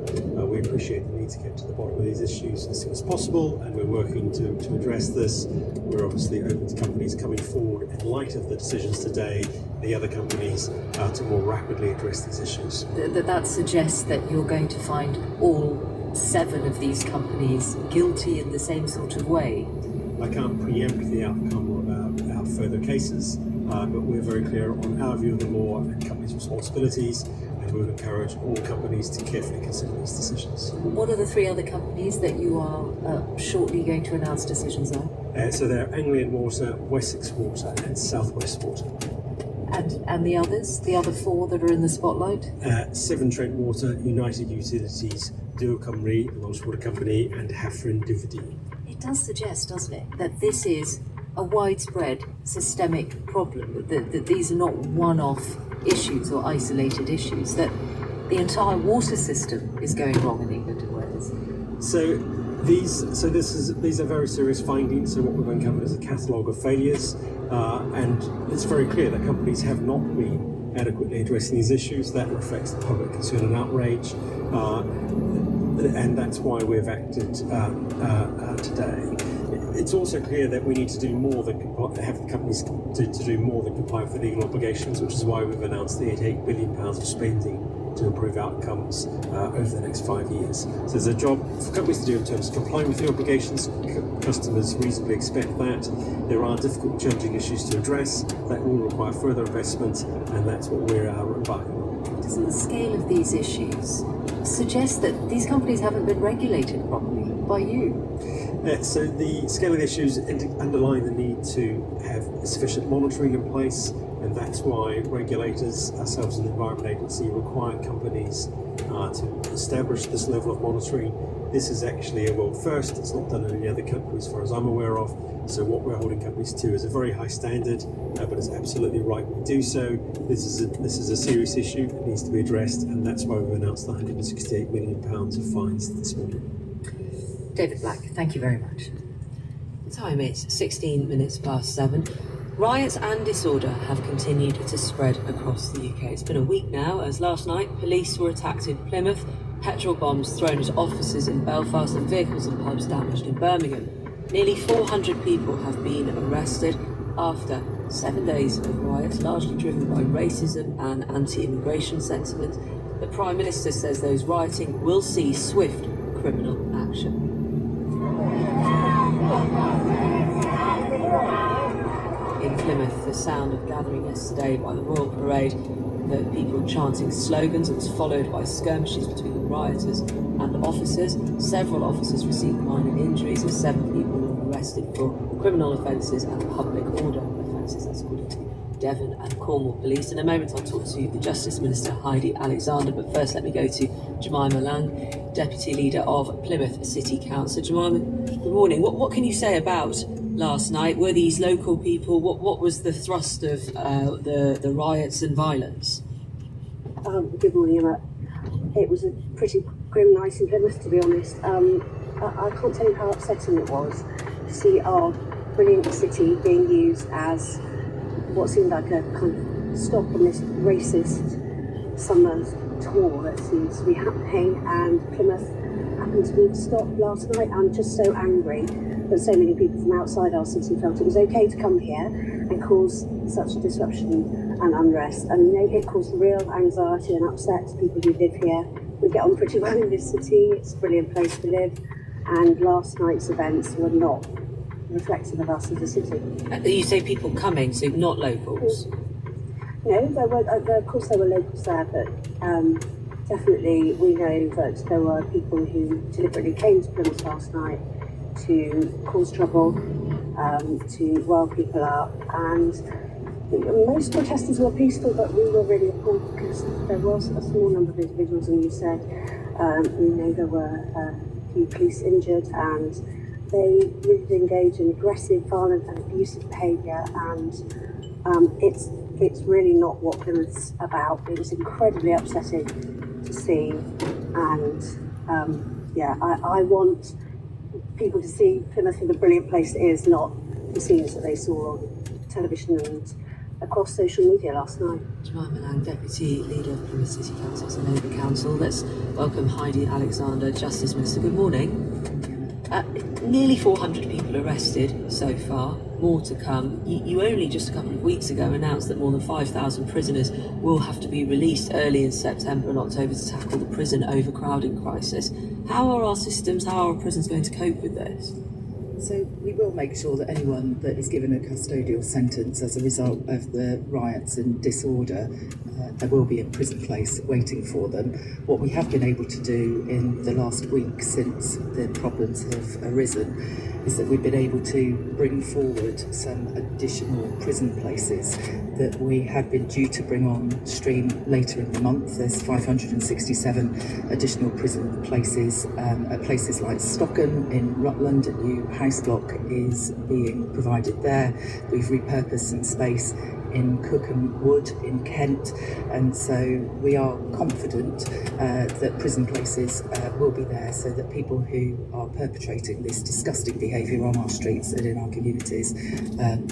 We appreciate the need to get to the bottom of these issues as soon as possible, and we're working to address this. We're obviously open to companies coming forward in light of the decisions today, the other companies, to more rapidly address these issues. That suggests that you're going to find all 7 of these companies guilty in the same sort of way. I can't preempt the outcome of our further cases, but we're very clear on our view of the law and companies' responsibilities, and we would encourage all companies to carefully consider these decisions. What are the 3 other companies that you are shortly going to announce decisions on? So they're Anglian Water, Wessex Water, and South West Water. And the others, the other 4 that are in the spotlight? Severn Trent Water, United Utilities, Dŵr Cymru, the Welsh Water Company, and Hafren Dyfrdwy. It does suggest, doesn't it, that this is a widespread systemic problem, that these are not one-off issues or isolated issues, that the entire water system is going wrong in England and Wales. So these are very serious findings. So what we've uncovered is a catalogue of failures, and it's very clear that companies have not been adequately addressing these issues. That reflects the public concern and outrage, and that's why we've acted today. It's also clear that we need to do more than have the companies to do more than comply with the legal obligations, which is why we've announced the £88 billion of spending to improve outcomes over the next 5 years. So there's a job for companies to do in terms of complying with the obligations. Customers reasonably expect that. There are difficult, challenging issues to address that will require further investment, and that's what we're embarking on. Doesn't the scale of these issues suggest that these companies haven't been regulated properly? by you. So the scale of the issues underline the need to have sufficient monitoring in place, and that's why regulators, ourselves and the Environment Agency, require companies to establish this level of monitoring. This is actually a world first. It's not done in any other country as far as I'm aware of. So what we're holding companies to is a very high standard, but it's absolutely right we do so. This is a serious issue. It needs to be addressed, and that's why we've announced the £168 million of fines this morning. David Black, thank you very much. The time is 16 minutes past 7. Riots and disorder have continued to spread across the UK. It's been a week now, as last night police were attacked in Plymouth, petrol bombs thrown at offices in Belfast, and vehicles and pubs damaged in Birmingham. Nearly 400 people have been arrested after 7 days of riots, largely driven by racism and anti-immigration sentiment. The Prime Minister says those rioting will see swift criminal action. In Plymouth, the sound of gathering yesterday by the Royal Parade, the people chanting slogans. It was followed by skirmishes between the rioters and officers. Several officers received minor injuries, and 7 people were arrested for criminal offences and public order offences. That's according to Devon and Cornwall Police. In a moment, I'll talk to the Justice Minister, Heidi Alexander, but first let me go to Jemima Lang, Deputy Leader of Plymouth City Council. Jemima, good morning. What can you say about last night? Were these local people? What was the thrust of the riots and violence? Good morning, Emma. It was a pretty grim night in Plymouth, to be honest. I can't tell you how upsetting it was to see our brilliant city being used as what seemed like a kind of stop on this racist summer tour that seems to be happening, and Plymouth happened to be stopped last night. I'm just so angry that so many people from outside our city felt it was okay to come here and cause such a disruption and unrest. And you know, it caused real anxiety and upset to people who live here. We get on pretty well in this city. It's a brilliant place to live, and last night's events were not reflective of us as a city. You say people coming, so not locals? No, there were, of course there were locals there, but definitely we know that there were people who deliberately came to Plymouth last night to cause trouble, to wild people up, and most protesters were peaceful, but we were really appalled because there was a small number of individuals, and you said, there were a few police injured, and they really did engage in aggressive, violent and abusive behaviour, and it's really not what Plymouth's about. It was incredibly upsetting to see, and I want people to see Plymouth for the brilliant place it is, not the scenes that they saw on television and across social media last night. Jemima Lang, Deputy Leader of Plymouth City Council and Labour Council. Let's welcome Heidi Alexander, Justice Minister. Good morning. Nearly 400 people arrested so far, more to come. You only just a couple of weeks ago announced that more than 5,000 prisoners will have to be released early in September and October to tackle the prison overcrowding crisis. How are our systems, how are our prisons going to cope with this? So we will make sure that anyone that is given a custodial sentence as a result of the riots and disorder, there will be a prison place waiting for them. What we have been able to do in the last week since the problems have arisen is that we've been able to bring forward some additional prison places that we had been due to bring on stream later in the month. There's 567 additional prison places at places like Stockham in Rutland. A new house block is being provided there. We've repurposed some space in Cookham Wood in Kent, and so we are confident that prison places will be there so that people who are perpetrating this disgusting behaviour on our streets and in our communities,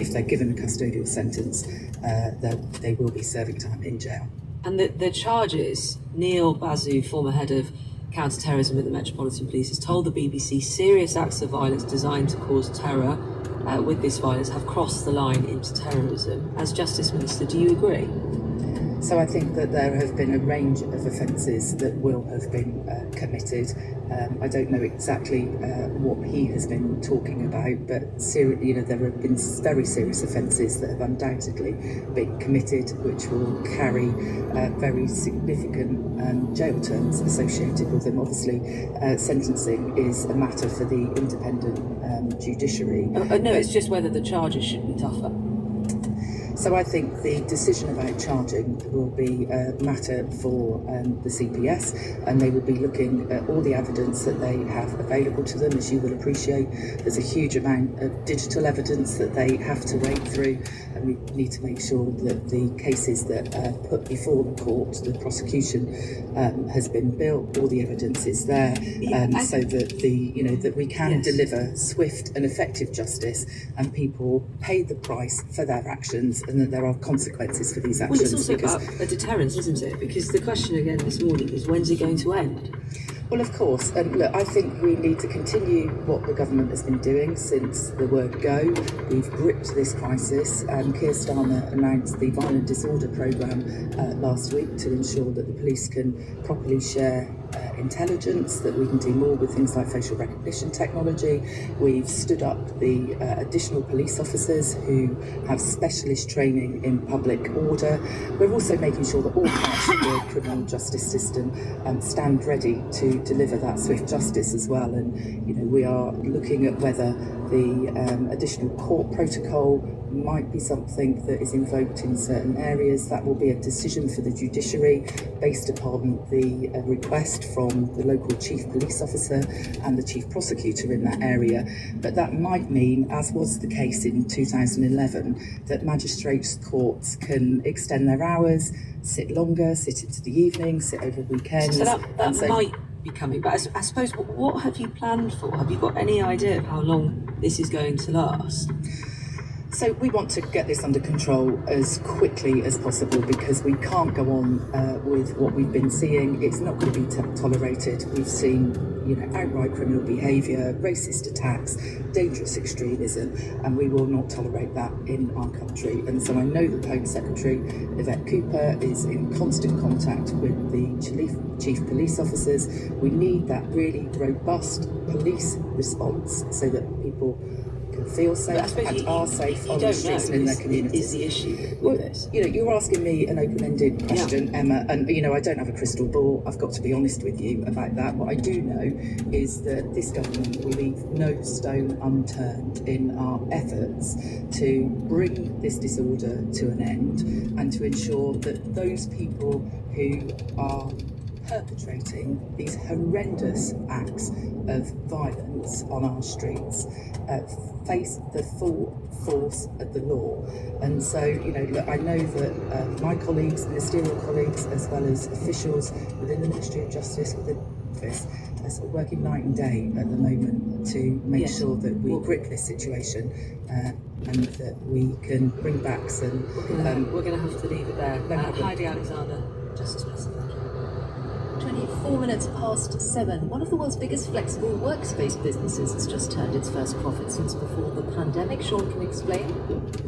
if they're given a custodial sentence, that they will be serving time in jail. And the charges, Neil Basu, former head of counter-terrorism at the Metropolitan Police, has told the BBC serious acts of violence designed to cause terror with this violence have crossed the line into terrorism. As Justice Minister, do you agree? So I think that there have been a range of offences that will have been committed. I don't know exactly what he has been talking about, but there have been very serious offences that have undoubtedly been committed, which will carry very significant jail terms associated with them. Obviously, sentencing is a matter for the independent judiciary. No, it's just whether the charges should be tougher. So I think the decision about charging will be a matter for the CPS, and they will be looking at all the evidence that they have available to them. As you will appreciate, there's a huge amount of digital evidence that they have to wade through, and we need to make sure that the cases that are put before the court, the prosecution has been built, all the evidence is there, so that that we can deliver swift and effective justice, and people pay the price for their actions, and that there are consequences for these actions. Well, it's also about a deterrence, isn't it? Because the question again this morning is, when's it going to end? Well, of course. And look, I think we need to continue what the government has been doing since the word go. We've gripped this crisis. Keir Starmer announced the Violent Disorder Programme last week to ensure that the police can properly share intelligence, that we can do more with things like facial recognition technology. We've stood up the additional police officers who have specialist training in public order. We're also making sure that all parts of the criminal justice system stand ready to deliver that swift justice as well. And we are looking at whether the additional court protocol might be something that is invoked in certain areas. That will be a decision for the judiciary based upon the request from the local chief police officer and the chief prosecutor in that area. But that might mean, as was the case in 2011, that magistrates' courts can extend their hours, sit longer, sit into the evening, sit over weekends. So that might be coming, but I suppose, what have you planned for? Have you got any idea of how long this is going to last? So we want to get this under control as quickly as possible, because we can't go on with what we've been seeing. It's not going to be tolerated. We've seen, outright criminal behaviour, racist attacks, dangerous extremism, and we will not tolerate that in our country. And so I know that the Home Secretary, Yvette Cooper, is in constant contact with the chief police officers. We need that really robust police response so that people can feel safe and are safe on the streets and in their communities. Is the issue with this? You're asking me an open-ended question, Emma, and I don't have a crystal ball. I've got to be honest with you about that. What I do know is that this government will leave no stone unturned in our efforts to bring this disorder to an end and to ensure that those people who are perpetrating these horrendous acts of violence on our streets face the full force of the law. And so, look, I know that my colleagues, ministerial colleagues, as well as officials within the Ministry of Justice, within the office, are sort of working night and day at the moment to make sure that we grip this situation and that we can bring back some... We're going to have to leave it there. Heidi Alexander, Justice Minister. 24 minutes past 7. One of the world's biggest flexible workspace businesses has just turned its first profit since before the pandemic. Sean can explain.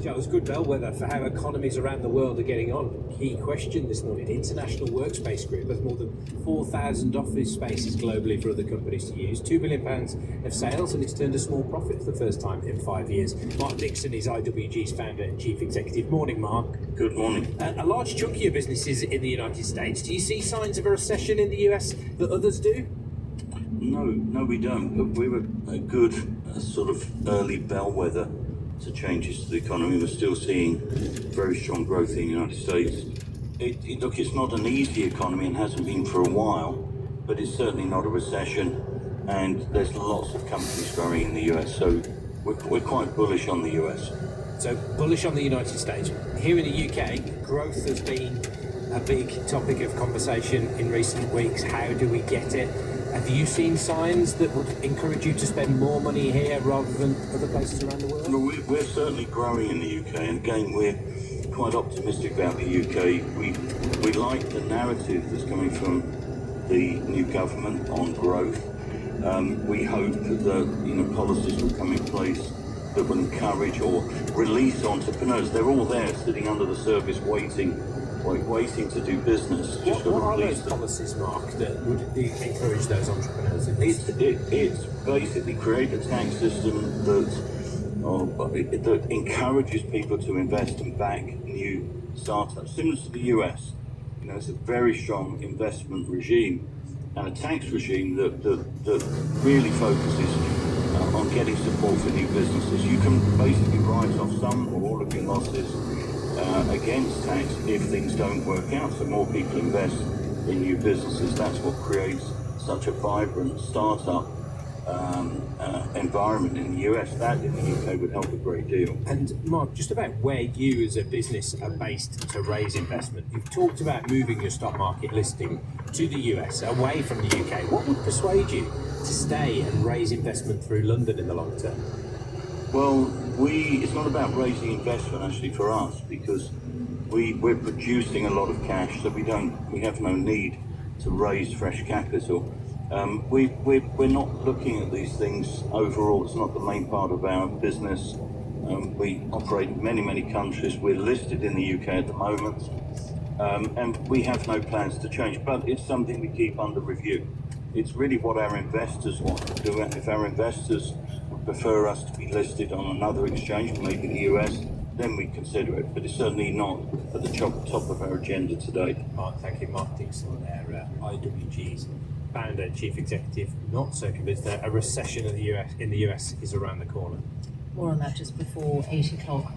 Shows good bellwether for how economies around the world are getting on. Key question this morning. International Workspace Group has more than 4,000 office spaces globally for other companies to use. £2 billion of sales, and it's turned a small profit for the first time in 5 years. Mark Dixon is IWG's founder and chief executive. Morning, Mark. Good morning. A large chunk of your business is in the United States. Do you see signs of a recession in the US that others do? No, we don't. We were a good sort of early bellwether to changes to the economy. We're still seeing very strong growth in the United States. Look, it's not an easy economy and hasn't been for a while, but it's certainly not a recession, and there's lots of companies growing in the US, so we're quite bullish on the US. So bullish on the United States. Here in the UK, growth has been a big topic of conversation in recent weeks. How do we get it? Have you seen signs that would encourage you to spend more money here rather than other places around the world? Well, we're certainly growing in the UK, and again, we're quite optimistic about the UK. We like the narrative that's coming from the new government on growth. We hope that policies will come in place that will encourage or release entrepreneurs. They're all there sitting under the surface waiting waiting to do business. What are those policies, Mark, that would encourage those entrepreneurs? It's basically create a tax system that encourages people to invest and back new startups, similar to the US. You know, it's a very strong investment regime and a tax regime that really focuses on getting support for new businesses. You can basically write off some or all of your losses against tax if things don't work out. So more people invest in new businesses. That's what creates such a vibrant startup environment in the US. That in the UK would help a great deal. And Mark, just about where you as a business are based to raise investment. You've talked about moving your stock market listing to the US, away from the UK. What would persuade you to stay and raise investment through London in the long term? Well, it's not about raising investment actually for us, because we're producing a lot of cash, so we have no need to raise fresh capital. We're not looking at these things overall. It's not the main part of our business. We operate in many countries. We're listed in the UK at the moment, and we have no plans to change, but it's something we keep under review. It's really what our investors want to do. If our investors would prefer us to be listed on another exchange, maybe the US, then we consider it, but it's certainly not at the top of our agenda today. Mark, thank you. Mark Dixon there, IWG's founder and chief executive, not so convinced that a recession in the US is around the corner. More on that just before 8 o'clock.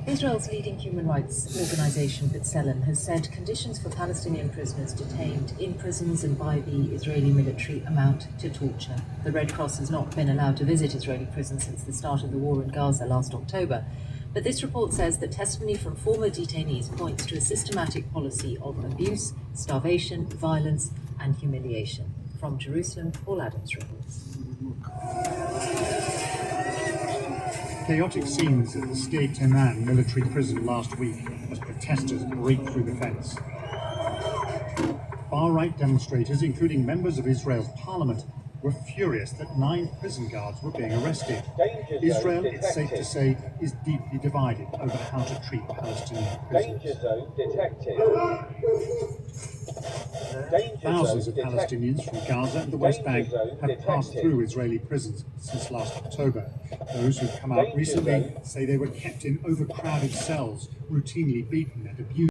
Israel's leading human rights organisation, B'Tselem, has said conditions for Palestinian prisoners detained in prisons and by the Israeli military amount to torture. The Red Cross has not been allowed to visit Israeli prisons since the start of the war in Gaza last October. But this report says that testimony from former detainees points to a systematic policy of abuse, starvation, violence and humiliation. From Jerusalem, Paul Adams reports. Chaotic scenes at the Sde Temman military prison last week as protesters break through the fence. Far-right demonstrators, including members of Israel's parliament, were furious that 9 prison guards were being arrested. Israel, it's safe to say, is deeply divided over how to treat Palestinian prisoners. Thousands of Palestinians from Gaza and the West Bank have passed through Israeli prisons since last October. Those who've come out recently say they were kept in overcrowded cells, routinely beaten and abused.